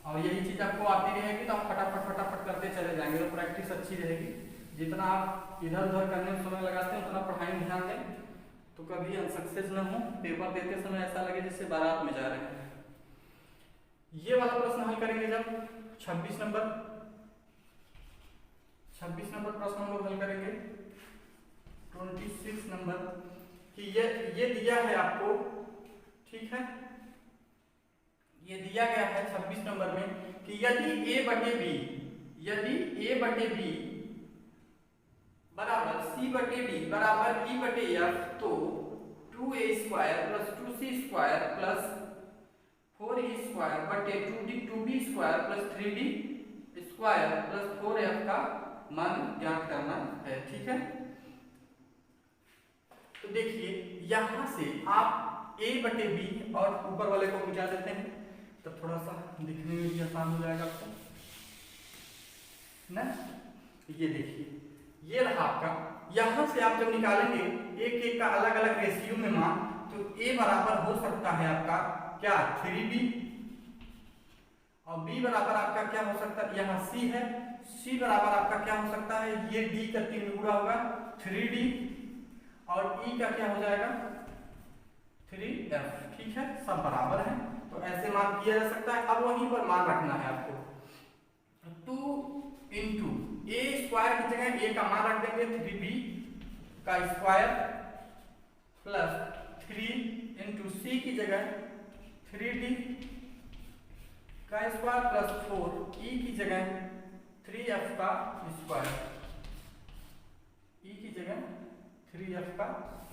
और यही चीज आपको आती रहेगी तो आप फटाफट फटाफट करते चले जाएंगे, तो प्रैक्टिस अच्छी रहेगी। जितना आप इधर उधर करने में समय लगाते हैं उतना पढ़ाई में ध्यान दें, तो कभी अनसक्सेस न हो, पेपर देते समय ऐसा लगे जैसे बारात में जा रहे हैं। ये वाला प्रश्न हल करेंगे जब 26 नंबर प्रश्न हम लोग हल करेंगे 26 नंबर कि ये दिया है आपको, ठीक है, ये दिया गया है 26 नंबर में कि यदि a बटे b बराबर c बटे d बराबर e बटे f, तो 2a square plus 2c square plus 4e square बटे 2b square plus 3d square plus 4f का मान ज्ञात करना है, ठीक है। तो देखिए यहां से आप a बटे b और ऊपर वाले को मिटा देते हैं, तब थोड़ा सा दिखने में भी आसान हो जाएगा आपको ना। ये देखिए ये रहा आपका, यहां से आप जब निकालेंगे एक एक का अलग अलग रेशियो में मान, तो a बराबर हो सकता है आपका क्या 3b, और b बराबर आपका क्या हो सकता है, यहाँ c है, c बराबर आपका क्या हो सकता है, ये d का 3 गुना होगा 3d, और e का क्या हो जाएगा 3f, ठीक है, सब बराबर है, तो ऐसे मान किया जा सकता है। अब वहीं पर मान रखना है आपको, 2 इंटू a स्क्वायर की जगह a का मान रख देंगे 3b का स्क्वायर प्लस 3 इंटू c की जगह 3d का स्क्वायर प्लस 4 e की जगह 3f का स्क्वायर, e की जगह 3f का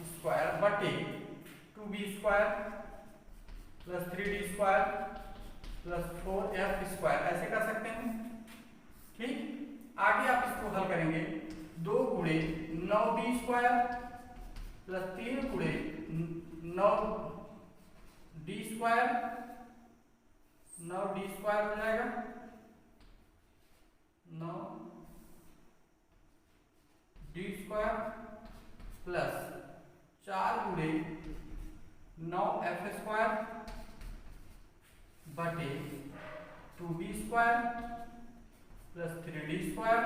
स्क्वायर बटे 2b square plus 3d square plus 4f square, ऐसे कर सकते हैं, ठीक। आगे आप इसको हल करेंगे, 2 गुणे 9b स्क्वायर प्लस 3 गुणे 9d स्क्वायर, 9d स्क्वायर हो जाएगा 9d स्क्वायर प्लस 4 गुणे 9f स्क्वायर बटे 2b square plus 3d square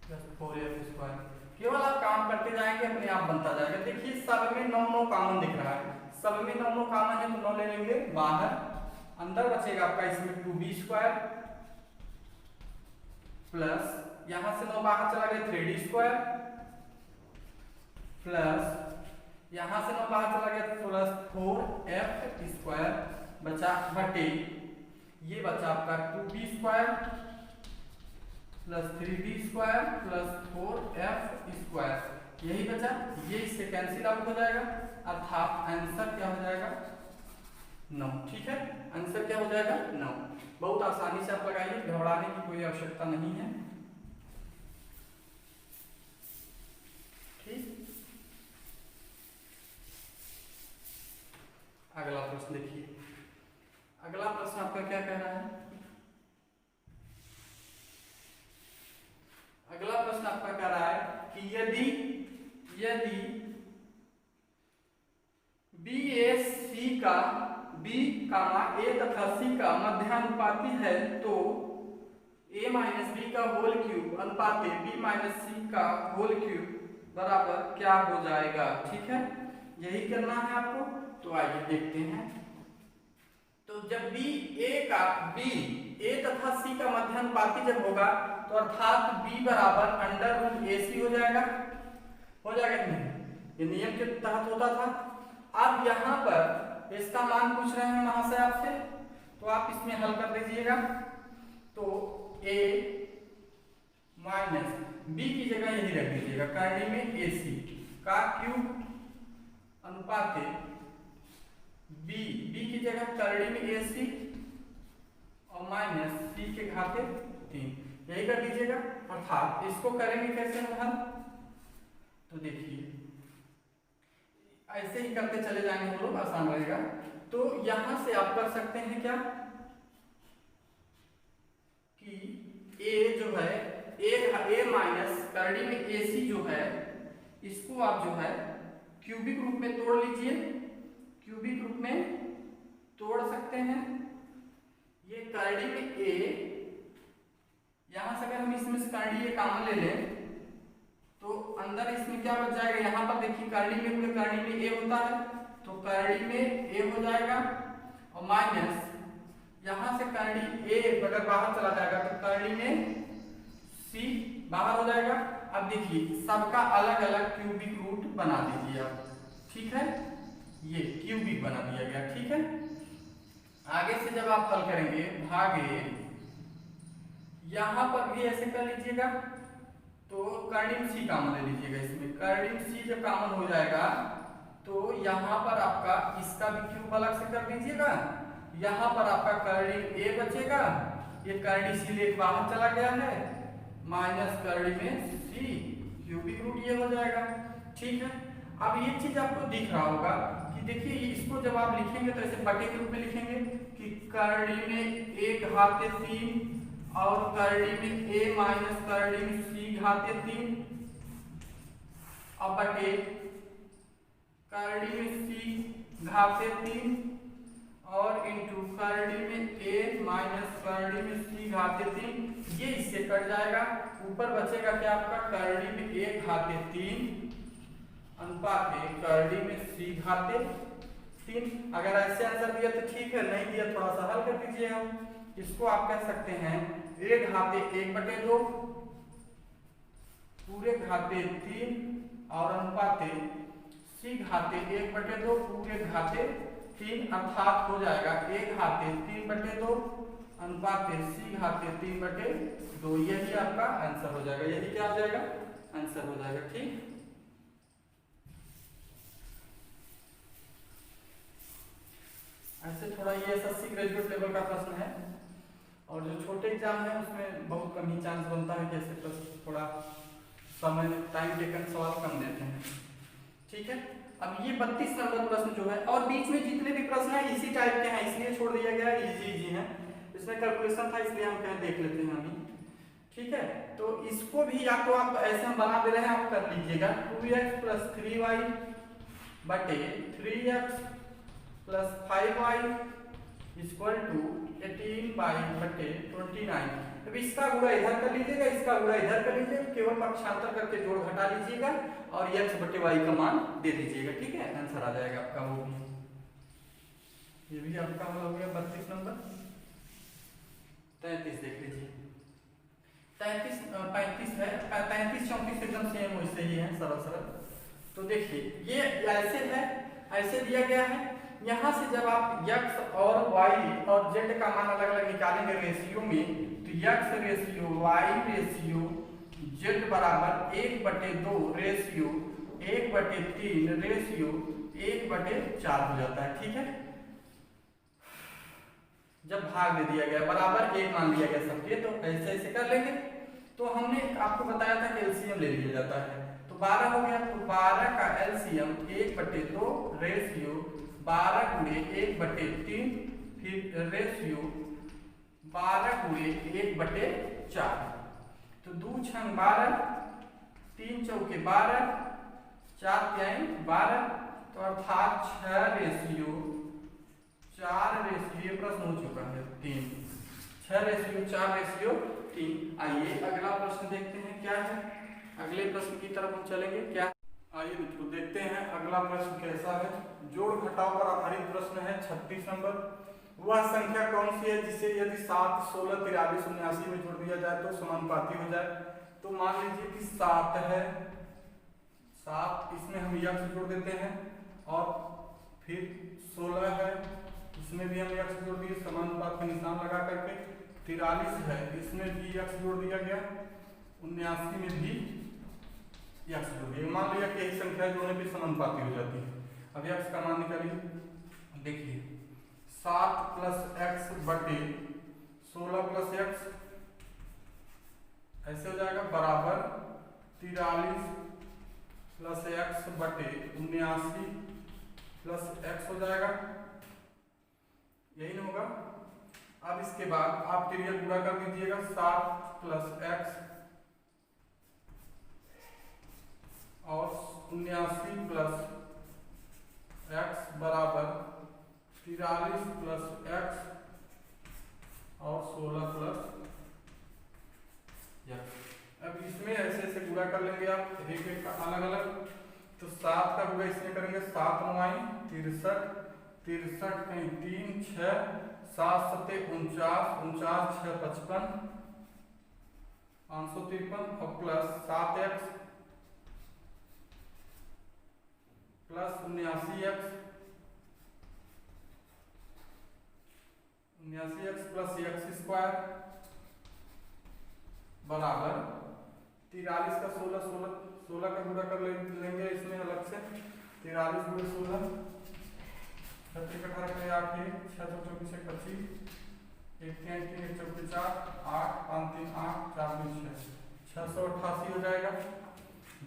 plus 4f square. केवल आप काम करते जाएंगे, अपने आप बनता जाएगा। देखिए सब में 9 कॉमन दिख रहा है, सब में 9 कॉमन है तो 9 ले लेंगे बाहर, अंदर बचेगा आपका इसमें 2b स्क्वायर प्लस यहां से 9 बाहर चला गया 3d स्क्वायर प्लस यहां से 9 बाहर चला गया प्लस 4f स्क्वायर बचा बटे ये बचा आपका 2b square plus 3d square plus 4f square, यही बचा, ये इससे कैंसिल आउट हो जाएगा, अर्थात आंसर क्या हो जाएगा 9, ठीक है, आंसर क्या हो जाएगा 9। बहुत आसानी से आप लगाइए, घबराने की कोई आवश्यकता नहीं है, ठीक। अगला प्रश्न देखिए, अगला प्रश्न आपका क्या कह रहा है, अगला प्रश्न आपका कह रहा है कि यदि b तथा c का मध्यानुपाती है, तो a माइनस b का होल क्यूब अनुपाते b माइनस c का होल क्यूब बराबर क्या हो जाएगा, ठीक है, यही करना है आपको। तो आइए देखते हैं, तो जब b a तथा c का मध्यानुपाती जब होगा तो अर्थात b बराबर अंडर रूट ac हो जाएगा कि नहीं, ये नियम के तहत होता था। अब यहाँ पर इसका मान पूछ रहे हैं महाशय आपसे, तो आप इसमें हल कर दीजिएगा, तो a माइनस b की जगह यही रख दीजिएगा, करनी में ac का क्यूब अनुपाते b की जगह करनी में ac और माइनस c के घाते 3, यही कर दीजिएगा। अर्थात इसको करेंगे कैसे हम, तो देखिए ऐसे ही करते चले जाएंगे हम लोग, आसान रहेगा। तो यहां से आप कर सकते हैं क्या कि a जो है a माइनस करनी में ac जो है इसको आप जो है क्यूबिक रूप में तोड़ लीजिए, क्यूबिक रूप में तोड़ सकते हैं, ये करड़ी में ए, यहां से अगर हम इसमें से करड़ी ए कॉमन ले लें तो अंदर इसमें क्या बच जाएगा, यहाँ पर देखिए करड़ी में पूरे करड़ी में ए होता है तो करड़ी में ए हो जाएगा और माइनस यहां से करड़ी ए अगर बाहर चला जाएगा तो करड़ी में सी बाहर हो जाएगा। अब देखिए सबका अलग अलग क्यूबिक रूट बना दीजिए आप, ठीक है, ये क्यूबिक बना दिया गया, ठीक है। आगे से जब आप हल करेंगे भागे, यहां पर भी ऐसे कर लीजिएगा तो कर्डिम सी कॉमन ले लीजिएगा, इसमें कर्डिम सी जब कॉमन हो जाएगा तो यहाँ पर आपका इसका भी क्यूब अलग से कर दीजिएगा, यहाँ पर आपका कर्डिम ए बचेगा, ये कर्डी सी लेके बाहर चला गया है, माइनस कर्डी में सी क्यूबिक रूट ये हो जाएगा, ठीक है। अब ये चीज आपको दिख रहा होगा कि देखिए इसको जब आप लिखेंगे तो ऐसे बटे के रूप में लिखेंगे कि कर्डी में ए घाते 3 और कर्डी में ए माइनस कर्डी में सी घाते 3 और बटे कर्डी में सी घाते 3 और इंटू कर्डी में ए माइनस कर्डी में सी घाते 3, ये इससे कट जाएगा, ऊपर बचेगा क्या आपका कर्डी में ए घाते 3 अनुपात कर्डी में सी घाते 3। अगर ऐसे आंसर दिया तो ठीक है, नहीं दिया थोड़ा सा हल कर दीजिए हम। इसको आप कह सकते हैं ए घाते 1/2 पूरे घाते 3 और अनुपात सी घाते 1/2 पूरे घाते 3, अर्थात हो जाएगा ए घाते 3/2 अनुपात सी घाते 3/2, यही आपका आंसर हो जाएगा, यही क्या हो जाएगा, आंसर हो जाएगा, ठीक। ऐसे थोड़ा ये एसएससी ग्रेजुएट लेवल का प्रश्न है और जो छोटे एग्जाम है उसमें बहुत कम ही चांस बनता है कि ऐसे प्रश्न थोड़ा समय टाइम टेकन सवाल कम देते हैं, ठीक है। अब ये 32 नंबर प्रश्न जो है और बीच में जितने भी प्रश्न है इसी टाइप के हैं, इसलिए छोड़ दिया गया, इजी है, इसमें कैलकुलेशन था इसलिए हम कहें देख लेते हैं अभी, ठीक है। तो इसको भी या तो आप ऐसे हम बना दे रहे हैं, आप कर लीजिएगा 2x + 3y बटे 3x + 5y = 18y बटे 29। अब इसका गुणा इधर कर लीजिएगा, इसका गुणा इधर कर लीजिएगा, केवल पक्षांतर करके जोड़ घटा लीजिएगा और x बटे y का मान दे दीजिएगा, ठीक है, आंसर आ जाएगा आपका वो भी। ये भी आपका हो गया 32 नंबर। 33 देख लीजिए, 33 35 है, 33 34 एकदम सेम वैसे ही है, सरल सरल। तो देखिए ये ऐसे है, ऐसे दिया गया है, यहाँ से जब आप x और y और z का मान अलग अलग निकालेंगे रेशियो में तो x ratio y ratio z बराबर 1/2 रेशियो 1/3 रेशियो 1/4 हो जाता है, ठीक है। जब भाग दे दिया गया बराबर 1 मान लिया गया सबके, तो ऐसे ऐसे कर लेंगे। तो हमने आपको बताया था कि एलसीएम ले लिया जाता है, तो 12 हो गया, तो 12 का एलसीएम 1/2 रेशियो 12 × 1/3 फिर रेशियो 12 × 1/4, तो 2 × 12 3 × 12 4 × 12, तो अर्थात 6 रेशियो 4 रेशियो, ये प्रश्न हो चुका है 3, 6 रेशियो 4 रेशियो 3। आइए अगला प्रश्न देखते हैं क्या है, अगले प्रश्न की तरफ हम चलेंगे। क्या, आइए मित्रों देखते हैं अगला प्रश्न कैसा है। जोड़ घटाव पर आधारित प्रश्न है 36 नंबर। वह संख्या कौन सी है जिसे यदि 7 16 43 79 में जोड़ दिया जाए तो समानुपाती हो जाए। तो मान लीजिए कि 7 है, 7 इसमें हम x जोड़ देते हैं और फिर 16 है, इसमें भी हम x जोड़ दिए समानुपात का निशान लगा करके, 43 है, इसमें भी x जोड़ दिया गया, 79 में भी x जोड़ दिया। मान लिया कि यही संख्या जोड़ने पे समानुपाती हो जाती है। अब x का मान निकालिए, देखिए 7 + x बटे 16 + x ऐसे हो जाएगा बराबर 43 + x बटे 79 + x हो जाएगा, यही ना होगा। अब इसके बाद आप तिरिया गुणा कर दीजिएगा, 7 + x और 79 + x बराबर 43 + x और 16 प्लस x। अब इसमें ऐसे ऐसे गुणा कर लेंगे आप एक एक का अलग अलग। तो 7 का गुणा इसमें करेंगे 7 9 63 63 कहीं 3 6 7 7 49 49 6 55 553 और plus 7x plus 79x 79x plus x square बराबर 43 का 16 का गुणा कर लेंगे इसमें अलग से। 43 गुणे 16 36 18 के 8 6 2 24 25 1 3 3 1 4 4 8 5 3 8 4 2 6 688 हो जाएगा।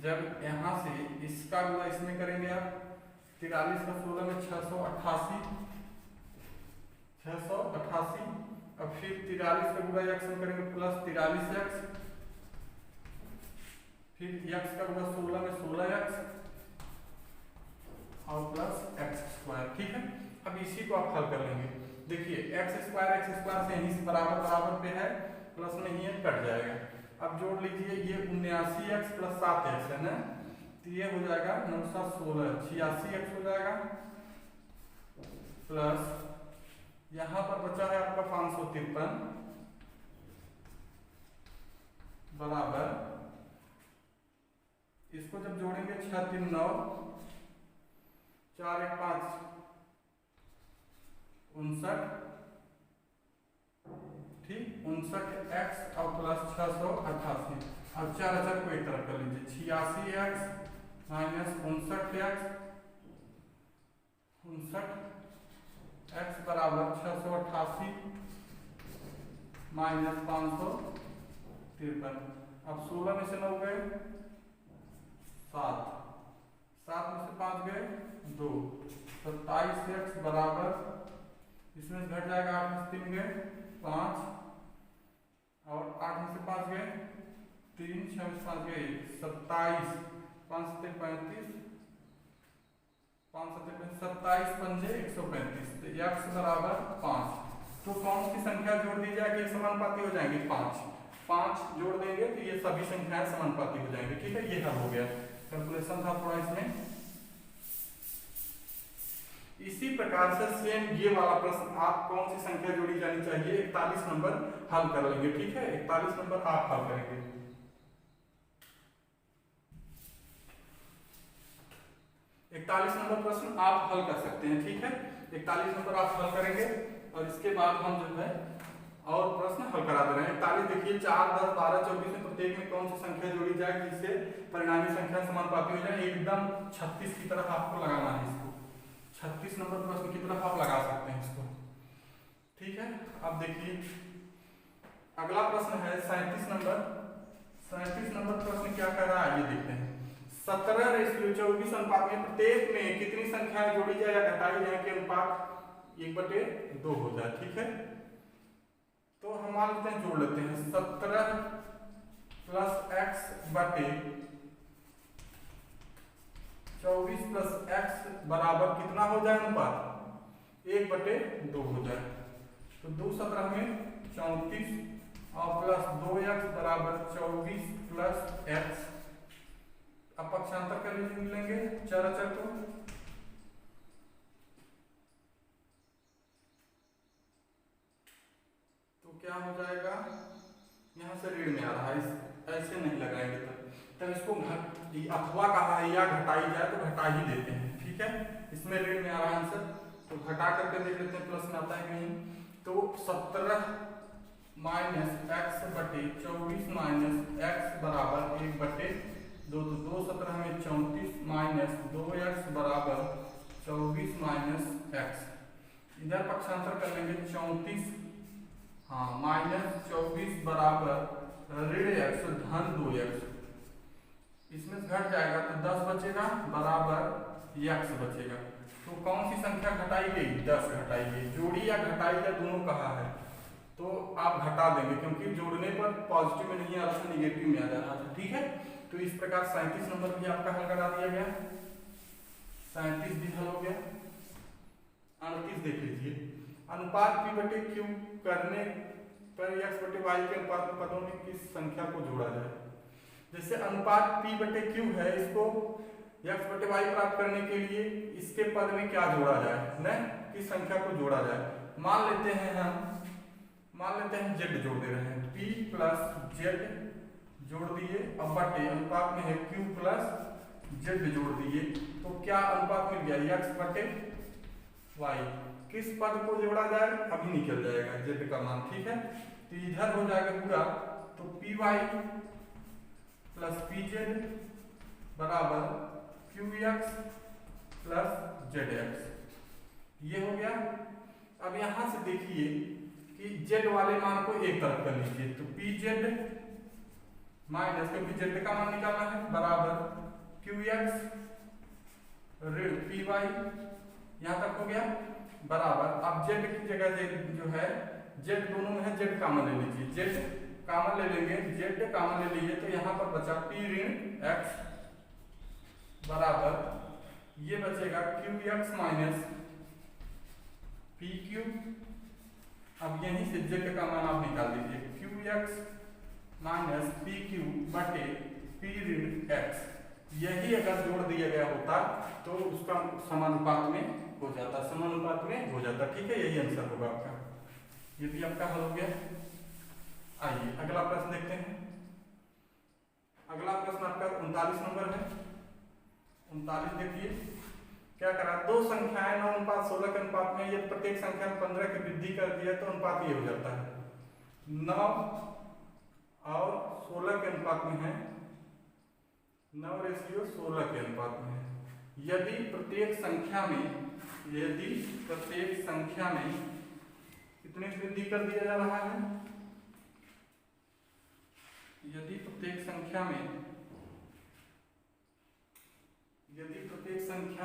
जब यहाँ से इसका गुणा इसमें करेंगे आप 43 का 16 में 688 अब फिर 43 का गुणा x में करेंगे प्लस 43x फिर x का गुणा 16 में 16x और प्लस x स्क्वायर। ठीक है, अब इसी को आप हल कर लेंगे। देखिए x स्क्वायर से यहीं से बराबर बराबर पे है, प्लस में ही कट जाएगा। अब जोड़ लीजिए ये 79x प्लस 7x है ना, तो ये हो जाएगा 9 7 16 86x हो जाएगा प्लस यहाँ पर बचा है आपका 553 बराबर इसको जब जोड़ेंगे 6 3 9 4 1 5 59 ठीक 59x और प्लस 688 अब 4 4 को एक तरफ कर लीजिए 86x माइनस 59x 59x बराबर 688 माइनस 553। अब 16 में से 9 गए 7 7 में से 5 गए 2 27x बराबर इसमें घट जाएगा 8 में से 3 गए 5 और 8 में से 5 गए 3 6 में से 5 गए 27 5 7 35 5 7 27 पंजे 135 तो x बराबर 5। तो कौन सी संख्या जोड़ दी जाएगी समानुपाती हो जाएंगे 5 5 जोड़ देंगे तो ये सभी संख्याएं समानुपाती हो जाएंगी। ठीक है, ये हल हो गया। कैलकुलेशन था थोड़ा इसमें। इसी प्रकार से सेम ये वाला प्रश्न आप कौन सी संख्या जोड़ी जानी चाहिए 41 नंबर हल कर लेंगे। ठीक है, 41 नंबर आप हल करेंगे। 41 नंबर प्रश्न आप हल कर सकते हैं। ठीक है, 41 नंबर आप हल करेंगे और इसके बाद हम जो है और प्रश्न हल करा दे रहे हैं। 41 देखिए 4 10 12 24 में प्रत्येक में कौन सी संख्या जोड़ी जाए जिससे परिणामी संख्या समानुपाती हो जाए। एकदम 36 की तरफ आपको लगाना है इसको। 36 नंबर प्रश्न की तरफ आप लगा सकते हैं इसको। ठीक है, अब देखिए अगला प्रश्न है 37 नंबर। 37 नंबर प्रश्न क्या कर रहा है ये देखते हैं। 17:24 अनुपात में प्रत्येक में कितनी संख्याएं जोड़ी जाए या घटाई जाए कि अनुपात 1/2 हो जाए। ठीक है, तो हम मान लेते हैं जोड़ लेते हैं 17 प्लस x बटे 24 प्लस x बराबर कितना हो जाए अनुपात 1/2 हो जाए। तो 2 17 में 34 और प्लस 2x बराबर 24 प्लस x। अब पक्षांतर कर लेंगे चार अचर को। तो क्या हो जाएगा, यहाँ से ऋण में आ रहा है, ऐसे नहीं लगाएंगे तब इसको अथवा कहा है या घटाई जाए तो घटा ही देते हैं। ठीक है, इसमें ऋण में आ रहा है आंसर, तो घटा करके देख लेते हैं प्लस में आता है कहीं। तो 17 माइनस x बटे 24 माइनस x बराबर 1/2 तो 2 17 में 34 माइनस 2x बराबर 24 माइनस x। इधर पक्षांतर कर लेंगे 34 हाँ माइनस 24 बराबर ऋण x धन 2x। इसमें घट जाएगा तो 10 बचेगा बराबर x बचेगा। तो कौन सी संख्या घटाई गई 10 घटाई गई। जोड़ी या घटाई या दोनों कहा है तो आप घटा देंगे क्योंकि जोड़ने पर पॉजिटिव में नहीं आ रहा था, निगेटिव में आ जा रहा था। ठीक है, तो इस प्रकार 37 नंबर भी आपका हल करा दिया गया। 37 भी हल हो गया। 38 देख लीजिए। अनुपात p/q करने पर x बटे y के अनुपात में पदों में किस संख्या को जोड़ा जाए। जैसे अनुपात p बटे q है, इसको x बटे y प्राप्त करने के लिए इसके पद में क्या जोड़ा जाए, न किस संख्या को जोड़ा जाए। मान लेते हैं z जोड़ दे रहे हैं, p प्लस z जोड़ दिए, अब बटे अनुपात में है q प्लस z जोड़ दिए, तो क्या अनुपात मिल गया x बटे y। किस पद को जोड़ा जाए अभी निकल जाएगा z का मान, ठीक है। तो इधर हो जाएगा पूरा, तो py प्लस pz बराबर qx प्लस zx, ये हो गया। अब यहां से देखिए कि z वाले मान को एक तरफ कर लीजिए, तो pz माइनस, क्योंकि z का मान निकालना है, बराबर qx ऋण py, यहां तक हो गया बराबर। अब z की जगह जो है z दोनों में है, z कामन ले लीजिए, z कामन ले लेंगे, z कामन ले लीजिए, तो यहाँ पर बचा p ऋण x बराबर ये बचेगा qx माइनस pq। अब यहीं से z का मान आप निकाल दीजिए, qx माइनस pq बटे p ऋण x। यही अगर जोड़ दिया गया होता तो उसका समानुपात में हो जाता, समानुपात में हो जाता, ठीक है। यही आंसर होगा आपका, ये भी आपका हल हो गया। आइए अगला प्रश्न देखते हैं। अगला प्रश्न आपका 39 नंबर है। 39 देखिए क्या करा, दो संख्याएं 9:16 के अनुपात में, यदि प्रत्येक संख्या में 15 की वृद्धि कर दिया तो अनुपात ये हो जाता है 9 और 16 के अनुपात में है, 9:16 के अनुपात में है। यदि प्रत्येक संख्या में कितने वृद्धि कर दिया जा रहा है, यदि प्रत्येक संख्या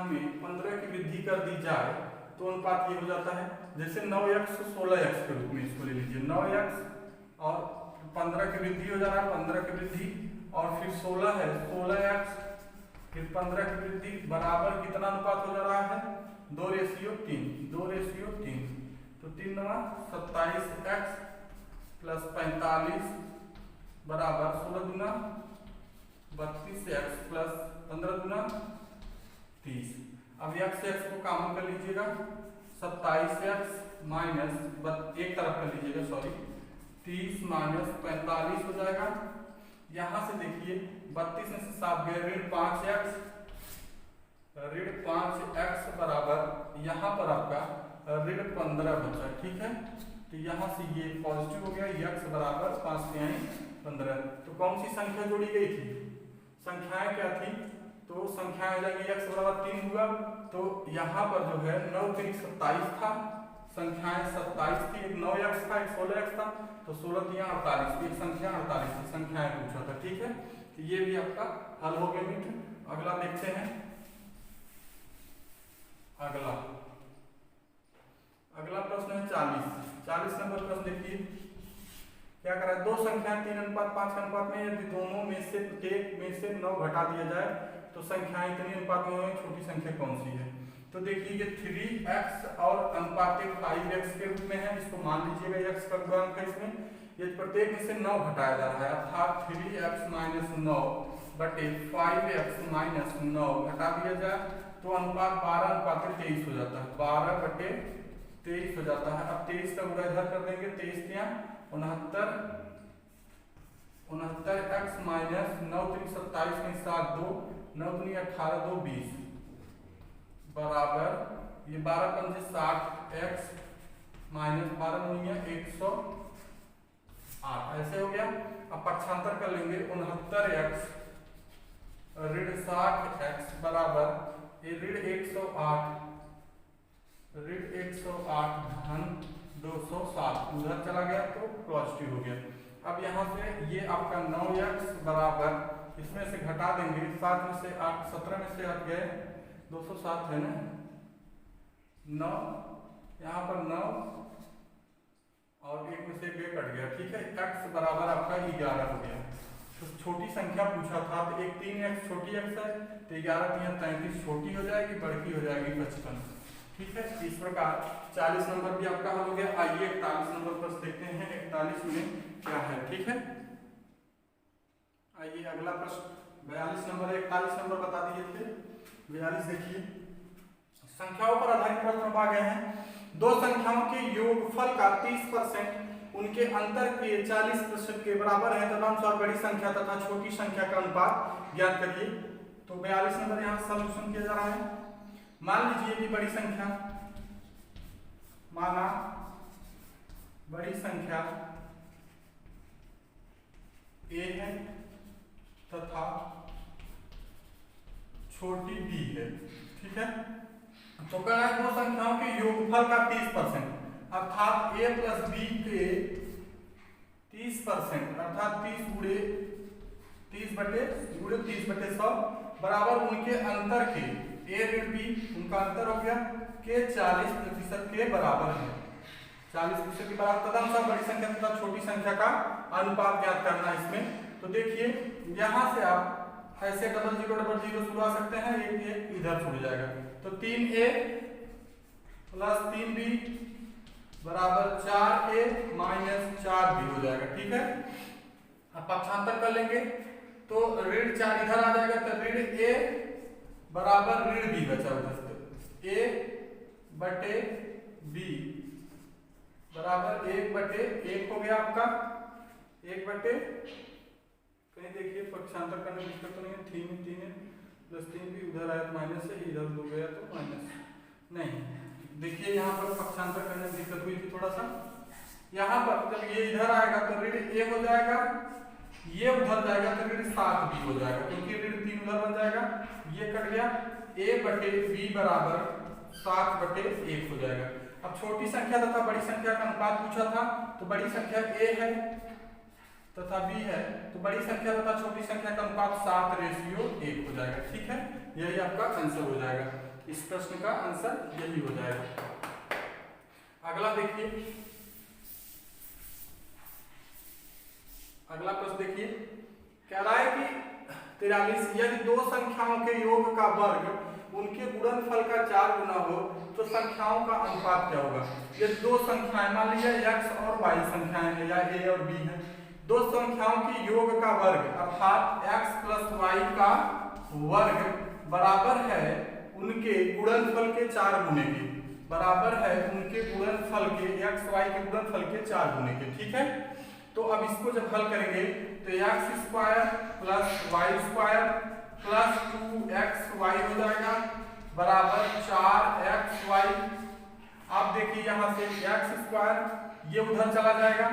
में 15 की वृद्धि कर दी जाए तो अनुपात ये हो जाता है। जैसे 9x 16x के रूप में इसको ले लीजिए, 9x और 15 की वृद्धि हो जा रहा है, 15 की वृद्धि, और फिर 16 है 16x, फिर 15 की वृद्धि बराबर कितना अनुपात हो जा रहा है, 2:3, 2:3, तो 3 9 27x प्लस 45 बराबर 16 दूना 32x प्लस 15 दूना 30। अब x से x को कॉमन कर लीजिएगा, 27x माइनस एक तरफ कर लीजिएगा, सॉरी 30 माइनस 45 हो जाएगा। यहां से देखिए 32 में से 7 गए, ऋण 5x, ऋण 5x बराबर यहाँ पर आपका ऋण 15 बचा, ठीक है। तो यहाँ से ये पॉजिटिव हो गया, x बराबर 5 के 15। तो कौन सी संख्या जोड़ी गई थी, संख्याएं क्या थी, तो संख्या आ जाएगी x बराबर 3 हुआ, तो यहाँ पर जो है 9 3 27 था, संख्याएं 27 थी, एक 9x था, एक 16x था, तो 16 3 48, एक संख्या 48 थी, संख्याएं पूछा था, ठीक है। तो ये भी आपका हल हो गया मित्र। अगला देखते हैं, अगला प्रश्न है 40 नंबर प्रश्न देखिए क्या करा, दो संख्याएं 3:5 के अनुपात में, यदि दोनों में से प्रत्येक में से 9 घटा दिया जाए तो संख्याएं इतनी अनुपात में छोटी संख्या कौन सी है। तो देखिए ये 3x और अनुपात 5x के रूप में है, इसको मान लीजिएगा x का गुणांक है इसमें। यदि प्रत्येक में से 9 घटाया जा रहा है, अर्थात 3x माइनस 9 बटे 5x माइनस 9 घटा दिया जाए तो अनुपात 12:23 हो जाता है, 12/23 हो जाता है। अब 23 का गुणा इधर कर देंगे, 23 या 69x माइनस 9 3 27 के साथ 2 9 3 18 2 20 बराबर ये 12 पंजे 60x माइनस 12 9 108, ऐसे हो गया। अब पक्षांतर कर लेंगे, 69x ऋण 60x बराबर ये ऋण 108 धन 207 उधर चला गया तो पॉजिटिव हो गया। अब यहाँ से ये आपका 9x बराबर इसमें से घटा देंगे, 7 में से 8 17 में से हट गए 207 है ना, 9 यहाँ पर 9 और 1 में से 1 कट गया, ठीक है। x बराबर आपका 11 हो गया। तो छोटी संख्या पूछा था, तो एक 3x छोटी x है, तो 11 3 33 छोटी हो जाएगी, बड़की हो जाएगी 55, ठीक है। इस प्रकार 40 नंबर भी आपका हल हो गया। आइए 41 नंबर प्रश्न देखते हैं 41 में क्या है। ठीक है, आइए अगला प्रश्न 42 नंबर 41 नंबर बता दीजिए थे। 42 देखिए, संख्याओं पर आधारित प्रश्न आ गए हैं। दो संख्याओं के योगफल का 30% उनके अंतर के 40% के बराबर है, तदनुसार बड़ी संख्या तथा छोटी संख्या का अनुपात ज्ञात करिए। तो 42 नंबर यहाँ सॉल्यूशन किया जा रहा है। मान लीजिए कि बड़ी संख्या, माना बड़ी संख्या a है तथा छोटी b है। ठीक है, तो कहना है दो संख्याओं के योगफल का 30% अर्थात a प्लस b के 30% अर्थात 30/100 बराबर उनके अंतर के a ऋण b, उनका अंतर हो गया, के 40% के बराबर है। 40% के बराबर, तदनुसार बड़ी संख्या तथा छोटी संख्या का अनुपात ज्ञात करना है इसमें। तो देखिए यहाँ से आप ऐसे 0000 शुरू सकते हैं, एक इधर छूट जाएगा। तो 3a प्लस 3b बराबर 4a माइनस 4b हो जाएगा। ठीक है, अब पक्षांतर कर लेंगे तो ऋण 4 इधर आ जाएगा, तो ऋण a बराबर ऋण b बचा उधर से a बटे b बराबर 1/1 हो गया आपका, 1/, कहीं देखिए पक्षांतर करने में दिक्कत तो नहीं है। 3 है प्लस 3 भी उधर आया तो माइनस है, इधर हो गया तो माइनस नहीं। देखिए यहाँ पर पक्षांतर करने में दिक्कत हुई थी थोड़ा सा। यहाँ पर जब ये इधर आएगा तो ऋण a हो जाएगा, ये उधर जाएगा तो ऋण 7b हो जाएगा, क्योंकि ऋण 3 उधर बन जाएगा, ये कट गया, a/b बराबर 7/1 हो जाएगा। अब छोटी संख्या तथा बड़ी संख्या का अनुपात पूछा था, तो बड़ी संख्या a है तथा b है, तो बड़ी संख्या तथा छोटी संख्या का अनुपात 7:1 हो जाएगा। ठीक है, यही आपका आंसर हो जाएगा, इस प्रश्न का आंसर यही हो जाएगा। अगला देखिए, अगला प्रश्न देखिए, कह रहा है कि 43 यदि दो संख्याओं के योग का वर्ग उनके गुणनफल का 4 गुना हो तो संख्याओं का अनुपात क्या होगा। ये दो संख्याएं, मान लीजिए x और y संख्याएं हैं या a और b है, दो संख्याओं के योग का वर्ग अर्थात x प्लस y का वर्ग बराबर है उनके गुणनफल के 4 गुने के, बराबर है उनके गुणनफल के, x y के गुणनफल के 4 गुने के। ठीक है, तो अब इसको जब हल करेंगे तो x² plus y² plus 2xy हो जाएगा बराबर 4xy। आप देखिए यहाँ से x² ये उधर चला जाएगा,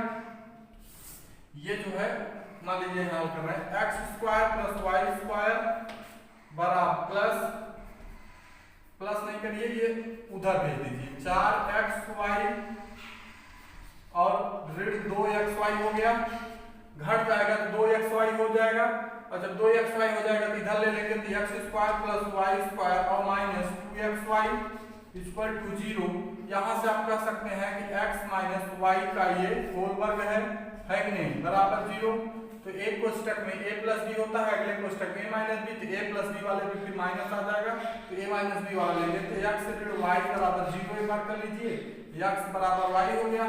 ये जो है मान लीजिए हल कर रहे हैं x² प्लस y² बराबर प्लस नहीं करिए, ये उधर भेज दीजिए 4xy और ऋण 2xy हो गया, घट जाएगा तो 2xy हो जाएगा, और जब 2xy हो जाएगा तो इधर ले लेंगे तो x² प्लस y² और माइनस 2xy इक्वल टू 0। यहाँ से आप कह सकते हैं कि x माइनस y का ये होल वर्ग है कि नहीं, बराबर 0। तो एक कोष्टक में a प्लस b होता है, अगले कोष्टक में a माइनस b, तो a प्लस b वाले में फिर माइनस आ जाएगा, तो a माइनस b वाला लेंगे तो x ऋण y बराबर 0 एक बार कर लीजिए, x बराबर y हो गया,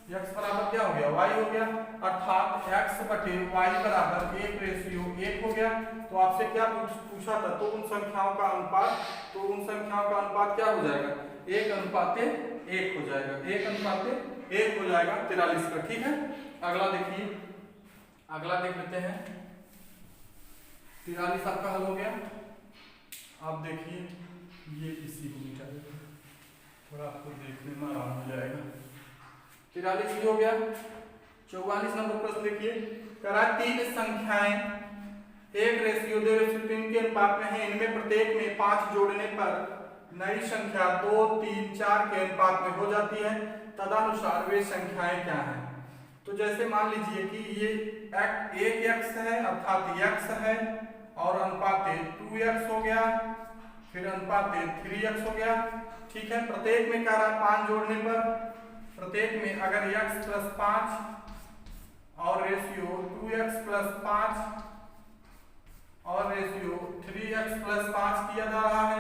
x बराबर क्या हो गया, y हो गया, अर्थात x बटे y बराबर 1:1 हो गया। तो आपसे क्या पूछा था, तो उन संख्याओं का अनुपात, तो उन संख्याओं का अनुपात क्या हो जाएगा, 1:1 हो जाएगा, 1:1 हो जाएगा 43 का। ठीक है, अगला देखिए, अगला देख लेते हैं। 43 आपका हल हो गया। आप देखिए ये इसी को मिटा देते हैं, थोड़ा आपको देखने में आराम हो जाएगा। 43 हो गया। 44 नंबर प्रश्न देखिए, करा 3 संख्याएं 1:2:3 के अनुपात में है, इनमें प्रत्येक में 5 जोड़ने पर नई संख्या 2, 3, 4 के अनुपात में हो जाती है, तदनुसार वे संख्याएं क्या हैं। तो जैसे मान लीजिए कि ये एक x है अर्थात x है और अनुपात 2x हो गया, फिर अनुपात 3x हो गया। ठीक है, प्रत्येक में कह रहा है 5 जोड़ने पर, प्रत्येक में अगर x प्लस 5 और रेशियो 2x प्लस 5 और रेशियो 3x प्लस 5 किया जा रहा है,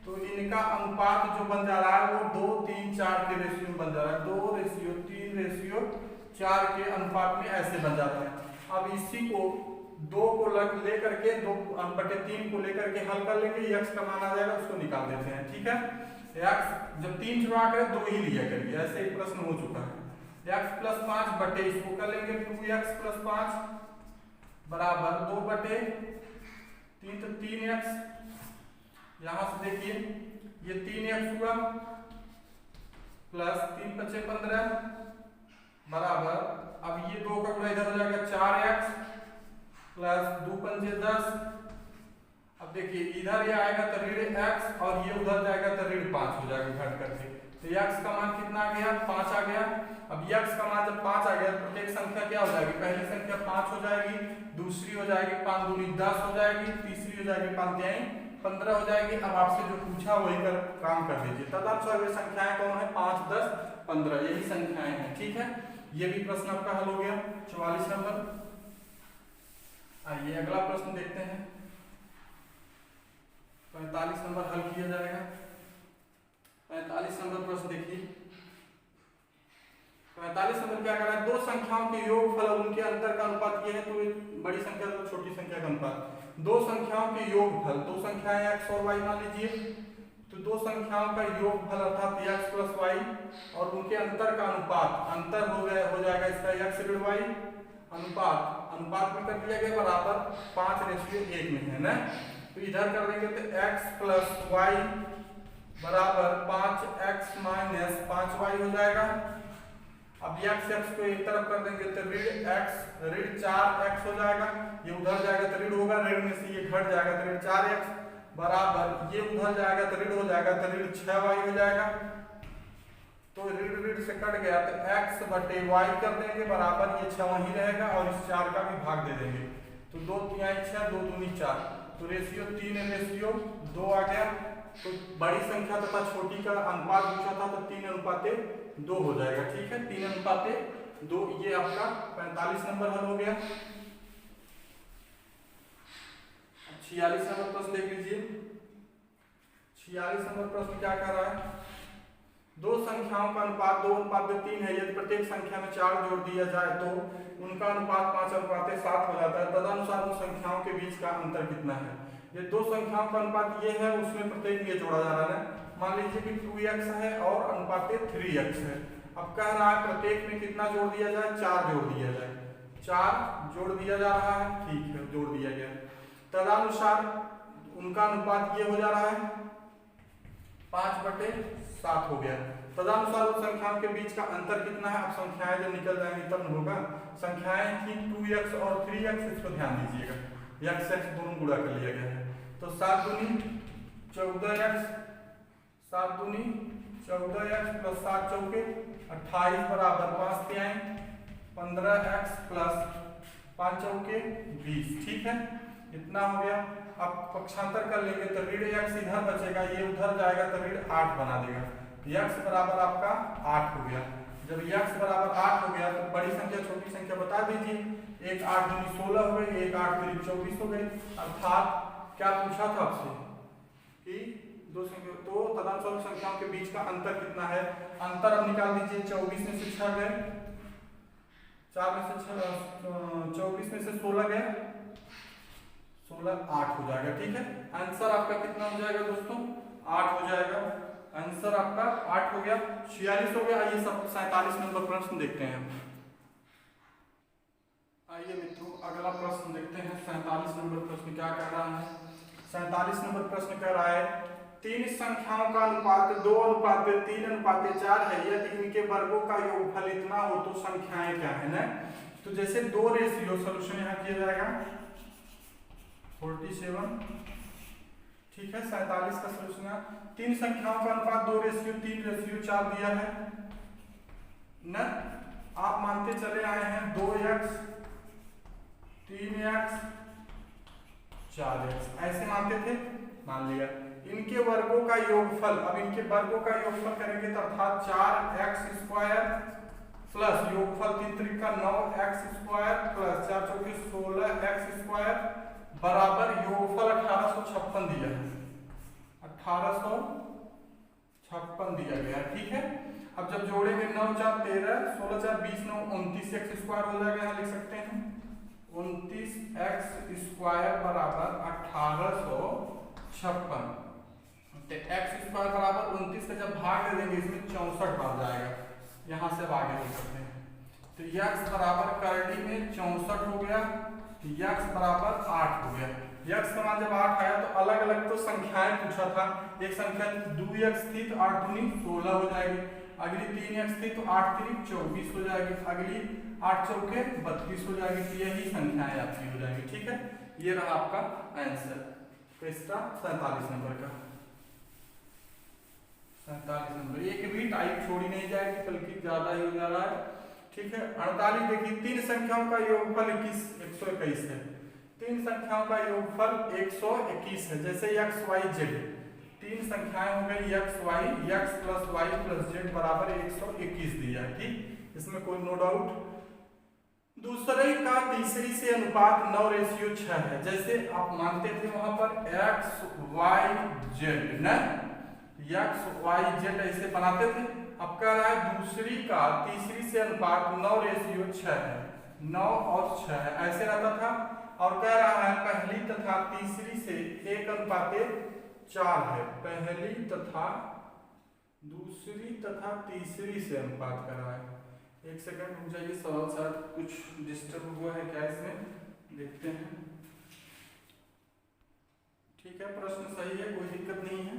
तो इनका अनुपात जो बन जा रहा है वो 2, 3, 4 के रेशियो में बन जा रहा है। 2:3:4 के अनुपात में ऐसे बन जाता है। अब इसी को 2 को लेकर के 2/3 को लेकर के हल कर लेंगे, x का मान आ जाएगा, उसको निकाल देते हैं। ठीक है, x जब 3 चुना करे 2 ही लिया करिए, ऐसे एक प्रश्न हो चुका है। x + 5 बटे इसको कर लेंगे 2x + 5 बराबर 2/3 तो 3x, यहां से देखिए ये 3x हुआ प्लस 3 × 5 = 15 बराबर, अब ये 2 का गुणा इधर हो जाएगा 4x प्लस 2 × 5 = 10। अब देखिए इधर ये आएगा तो ऋण x और ये उधर जाएगा तो ऋण 5 हो जाएगा घट करके। तो x का मान कितना आ गया? 5 आ गया। अब x का मान जब 5 आ गया तो प्रत्येक संख्या क्या हो जाएगी? पहली संख्या 5 हो जाएगी, दूसरी हो जाएगी 5 दूनी 10 हो जाएगी, तीसरी हो जाएगी 5 तिहाई 15 हो जाएगी। अब आपसे जो पूछा वही कर काम कर दीजिए। तदनुसार वे संख्याएं कौन है? 5, 10, 15 यही संख्याएं हैं। ठीक है, ये भी प्रश्न आपका हल हो गया 44 नंबर। आइए अगला प्रश्न देखते हैं। 45 नंबर हल किया जाएगा। 45 नंबर प्रश्न देखिए। 45 नंबर क्या कर रहा है? दो संख्याओं के योगफल और उनके अंतर का अनुपात ये है, तो बड़ी संख्या तो छोटी संख्या का अनुपात। दो संख्याओं के योगफल, दो संख्याएं x और y मान लीजिए, तो दो संख्याओं का योगफल अर्थात x + y और उनके अंतर का अनुपात, अंतर हो जाएगा इसका x ऋण y, अनुपात में कर दिया गया बराबर 5:1 में है ना। तो इधर कर देंगे तो x + y बराबर 5x - 5y हो जाएगा। अब x को एक तरफ कर देंगे तो ऋण 4x हो जाएगा, ये उधर जाएगा तो ऋण होगा, ऋण में से ये घट जाएगा तो ऋण 4x बराबर, ये उधर जाएगा तो ऋण हो जाएगा तो ऋण 6y हो जाएगा। तो ऋण से कट गया तो x/y कर देंगे बराबर, ये 6 वहीं रहेगा और इस 4 का भी भाग दे देंगे। तो 2 तिहाई 6, 2 दूनी 4, तो रेशियो 3:2 आ गया। तो बड़ी संख्या तथा छोटी का अनुपात पूछा था तो 3:2 हो जाएगा। ठीक है, 3:2। ये आपका 45 नंबर हल हो गया। 46 नंबर प्रश्न देख लीजिए। 46 नंबर प्रश्न क्या कर रहा है? दो संख्याओं का अनुपात 2:3 है। यदि प्रत्येक संख्या में 4 जोड़ दिया जाए तो उनका अनुपात 5:7 हो जाता है। तदनुसार उन संख्याओं के बीच का अंतर कितना है? ये दो संख्याओं का अनुपात ये है, उसमें प्रत्येक में जोड़ा जा रहा है। मान लीजिए कि 2x है और अनुपात 3x है। अब कह रहा है प्रत्येक में कितना जोड़ दिया जाए? 4 जोड़ दिया जाए। 4 जोड़ दिया जा रहा है, ठीक है, जोड़ दिया गया। तदनुसार उनका अनुपात ये हो जा रहा है 5/7 हो गया। तदनुसार उन संख्याओं के बीच का अंतर कितना है? अब संख्याएं जो निकल जाएंगी तब होगा। संख्याएं थी 2x और 3x, इसको ध्यान दीजिएगा, x दोनों गुणा कर लिया गया है। तो 7 दूनी 14x, 7 दूनी 14x प्लस 7 चौके 28 बराबर 5 तिहाई 15x प्लस 5 चौके 20। ठीक है, इतना हो गया। अब पक्षांतर कर लेंगे तो ऋण x इधर बचेगा, ये उधर जाएगा तो ऋण 8 बना देगा। x बराबर आपका 8 हो गया। जब x बराबर 8 हो गया तो बड़ी संख्या छोटी संख्या बता दीजिए। 1 8 दूनी 16 हो गई, 1 8 3 24 हो गई। अर्थात क्या पूछा था आपसे कि दो संख्या, तो तदनुसार संख्याओं के बीच का अंतर कितना है? अंतर अब निकाल दीजिए। 24 में से 6 गए, 4 में से 6, 24 में से 16 गए, 16 8 हो जाएगा। ठीक है, आंसर आपका कितना हो जाएगा दोस्तों? 8 हो जाएगा। आंसर आपका 8 हो गया। 46 हो गया। आइए सब 47 नंबर प्रश्न देखते हैं। आइए मित्रों अगला प्रश्न देखते हैं। 47 नंबर प्रश्न क्या कह रहा है? 47 नंबर प्रश्न कह रहा है तीन संख्याओं का अनुपात 2:3:4 है। यदि इनके वर्गों का योगफल इतना हो तो संख्याएं क्या है ना। तो जैसे 2 रेशियो सोल्यूशन यहाँ किया जाएगा 47, ठीक है, 47 का सोल्यूशन। तीन संख्याओं का अनुपात 2:3:4 दिया है न। आप मानते चले आए हैं 2x 3x 4x, ऐसे मानते थे, मान लिया। इनके वर्गों का योगफल, अब इनके वर्गों का योगफल करेंगे तो अर्थात 4x² प्लस योगफल 3 3 का 9x² प्लस 4 चौके 16x² बराबर योगफल 1856 दिया है। 1856 दिया गया, ठीक है। अब जब जोड़ेंगे 9 4 13, 16 4 20, 9 29 x स्क्वायर हो जाएगा, यहाँ लिख सकते हैं 29x स्क्वायर बराबर 1856। x स्क्वायर बराबर 29 का जब भाग दे देंगे इसमें 64 बार जाएगा, यहाँ से अब आगे लिख सकते हैं। तो x बराबर करड़ी में 64 हो गया, x बराबर 8 हो गया। x का मान जब 8 आया तो अलग अलग तो संख्याएं पूछा था, एक संख्या 2x थी तो 8 दूनी 16 हो जाएगी, अगली 3x थी तो 8 3 24 हो जाएगी, अगली 8 चौके 32 हो जाएगी। तो यही संख्याएं आपकी हो जाएगी, ठीक है। ये रहा आपका आंसर इसका 47 नंबर का। 47 नंबर, एक भी टाइप छोड़ी नहीं जाएगी बल्कि ज्यादा ही हो जा रहा है, ठीक है। 48 देखिए, तीन संख्याओं का योगफल 121 है। तीन संख्याओं का योगफल 121 है, जैसे x y z, तीन संख्याएं हो गई x y, x plus y plus z बराबर 121 दिया है, ठीक, इसमें कोई नो डाउट। दूसरे का तीसरी से अनुपात 9:6 है, जैसे आप मानते थे वहां पर x y z न, x y z ऐसे बनाते थे। अब कह रहा है दूसरी का तीसरी से अनुपात 9:6 है, 9 और 6 है, ऐसे रहता था। और कह रहा है पहली तथा तीसरी से 1:4 है, पहली तथा दूसरी तथा तीसरी से अनुपात कर रहा है। एक सेकंड रुक जाइए, सवाल शायद कुछ डिस्टर्ब हुआ है क्या इसमें, देखते हैं। ठीक है, प्रश्न सही है, कोई दिक्कत नहीं है,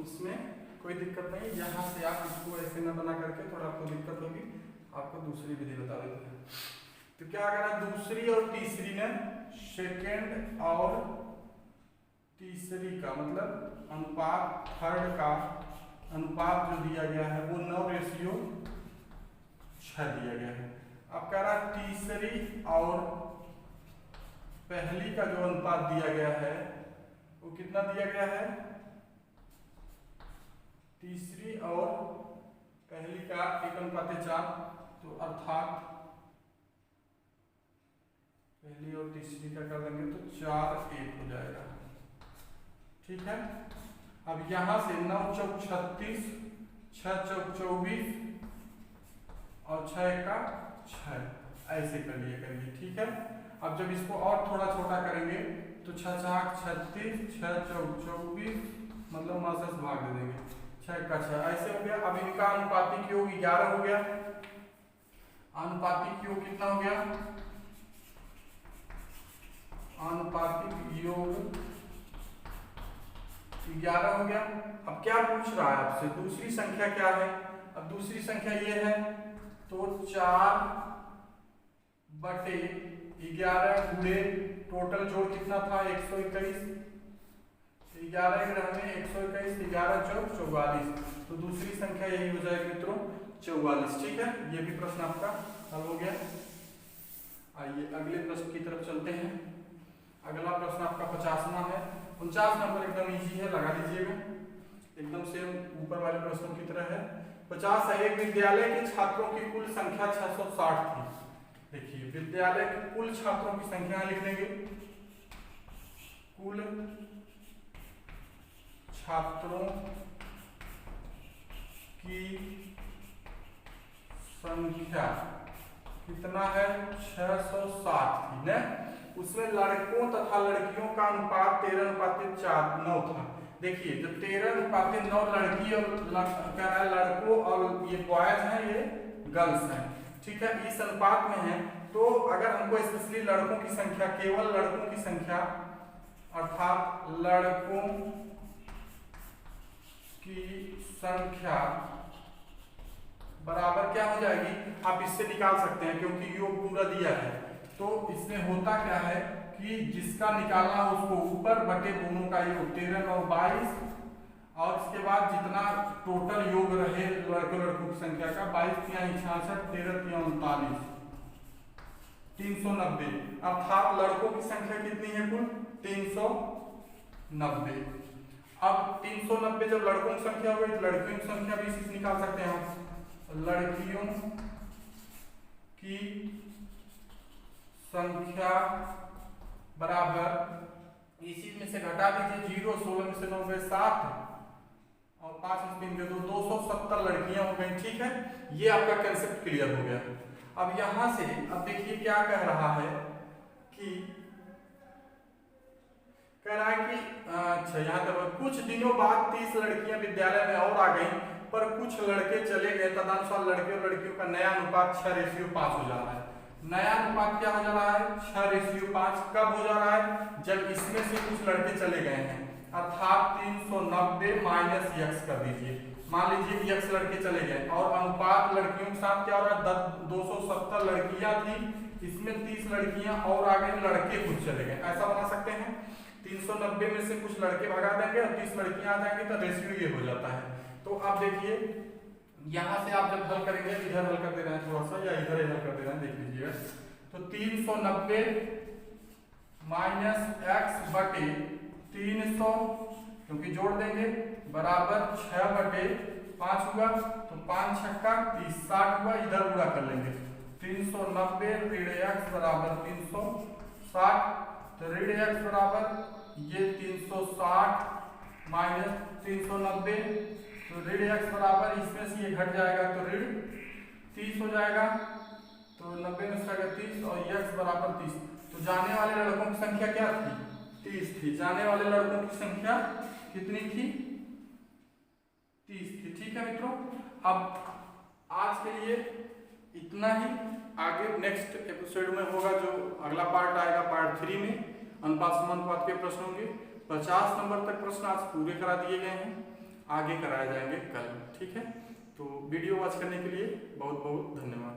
उसमें कोई दिक्कत नहीं। यहाँ से आप इसको ऐसे न बना करके, थोड़ा आपको दिक्कत होगी, आपको दूसरी विधि बता देते हैं। तो क्या करा, दूसरी और तीसरी ने सेकेंड और तीसरी का मतलब अनुपात, थर्ड का अनुपात जो दिया गया है वो 9:6 दिया गया है। अब कह रहा तीसरी और पहली का जो अनुपात दिया गया है वो कितना दिया गया है, तीसरी और पहली का 1:4, तो अर्थात पहली और तीसरी का कर देंगे तो 4:1 हो जाएगा, ठीक है। अब यहां से 9 चौक 36, 6 चौक 24 और 6 का 6 ऐसे कर लिया करिए, ठीक है। अब जब इसको और थोड़ा छोटा करेंगे तो 6 4 36, 6 चौक 24 मतलब 9 से भाग दे देंगे, 6 का 6 ऐसे हो गया। अब इनका अनुपातिक योग 11 हो गया, अनुपातिक योग कितना हो गया, अनुपातिक योग 11 हो गया। अब क्या पूछ रहा है आपसे, दूसरी संख्या क्या है। अब दूसरी संख्या ये है तो 4/11 गुणे टोटल जोड़ कितना था 121, 11 ग्रह में 121, 11 चौक 44, तो दूसरी संख्या यही हो जाएगी मित्रों 44, ठीक है। ये भी प्रश्न आपका हल हो गया। आइए अगले प्रश्न की तरफ चलते हैं। अगला प्रश्न आपका 50वां है। 49 नंबर एकदम इजी है, लगा लीजिएगा, एकदम सेम ऊपर वाले प्रश्नों की तरह है। 50 है, एक विद्यालय के छात्रों की कुल संख्या 660 थी। देखिए विद्यालय के कुल छात्रों की संख्या लिख देंगे, कुल छात्रों की संख्या कितना है 660 थी न, उसमें लड़कों तथा लड़कियों का अनुपात 13:9 था। देखिए जब 13:9 लड़की और क्या है लड़कों और ये बॉयज हैं ये गर्ल्स हैं, ठीक है, इस अनुपात में है। तो अगर हमको स्पेशली लड़कों की संख्या, केवल लड़कों की संख्या अर्थात लड़कों की संख्या बराबर क्या हो जाएगी, आप इससे निकाल सकते हैं क्योंकि योग पूरा दिया है। तो इसमें होता क्या है कि जिसका निकालना हो उसको ऊपर बटे दोनों का योग 13 और 22, और इसके बाद जितना टोटल योग रहे लड़कों लड़कों की संख्या का 22 × 66, 13 × 39, 390, अर्थात लड़कों की संख्या कितनी है कुल 390। अब 390 जब लड़कों की संख्या हो गई तो लड़कियों की संख्या भी इसी से निकाल सकते हैं हम, लड़कियों की संख्या बराबर इसी में से घटा दीजिए 0, 16 में से 9 गए 7, और 5 स्पिन दे दो, 270 लड़कियां हो गई। ठीक है, ये आपका कंसेप्ट क्लियर हो गया। अब यहां से अब देखिए क्या कह रहा है कि अच्छा यहाँ तक कुछ दिनों बाद 30 लड़कियां विद्यालय में और आ गई, पर कुछ लड़के चले गए। तदनुसार लड़के और लड़कियों का नया अनुपात 6:5 हो जा रहा है। नया अनुपात क्या हो जा रहा है? 6:5। कब हो जा रहा है? जब इसमें से कुछ लड़के चले गए हैं, अर्थात 390 माइनस x कर दीजिए। मान लीजिए x लड़के चले गए और अनुपात लड़कियों के साथ क्या हो रहा है? 270 लड़कियां थी, इसमें 30 लड़कियां और आ गई, लड़के कुछ चले गए। ऐसा बना सकते हैं 390 में से कुछ लड़के भगा देंगे और 30 लड़कियां आ जाएंगी, तो रेशियो ये हो जाता है। तो आप देखिए यहां से आप जब हल करेंगे, इधर हल कर दे रहे हैं थोड़ा सा, या इधर हल कर दे रहे हैं, देख लीजिएगा। तो 390 माइनस x बटे 300, क्योंकि जोड़ देंगे, बराबर 6/5 हुआ। तो 5 छक्का 30, 60 हुआ। इधर पूरा कर लेंगे, 390 ऋण x बराबर 360। तो ऋण x बराबर ये 360 माइनस 390, तो ऋण x बराबर इसमें से ये घट जाएगा तो ऋण 30 हो जाएगा। तो 90 में से 30 और x बराबर 30। तो जाने वाले लड़कों की संख्या क्या थी? 30 थी। जाने वाले लड़कों की संख्या कितनी थी? 30 थी। ठीक है मित्रों, अब आज के लिए इतना ही। आगे नेक्स्ट एपिसोड में होगा, जो अगला पार्ट आएगा, पार्ट 3 में अनुपात समानुपात के प्रश्न होंगे। 50 नंबर तक प्रश्न आज पूरे करा दिए गए हैं, आगे कराए जाएंगे कल। ठीक है, तो वीडियो वॉच करने के लिए बहुत बहुत धन्यवाद।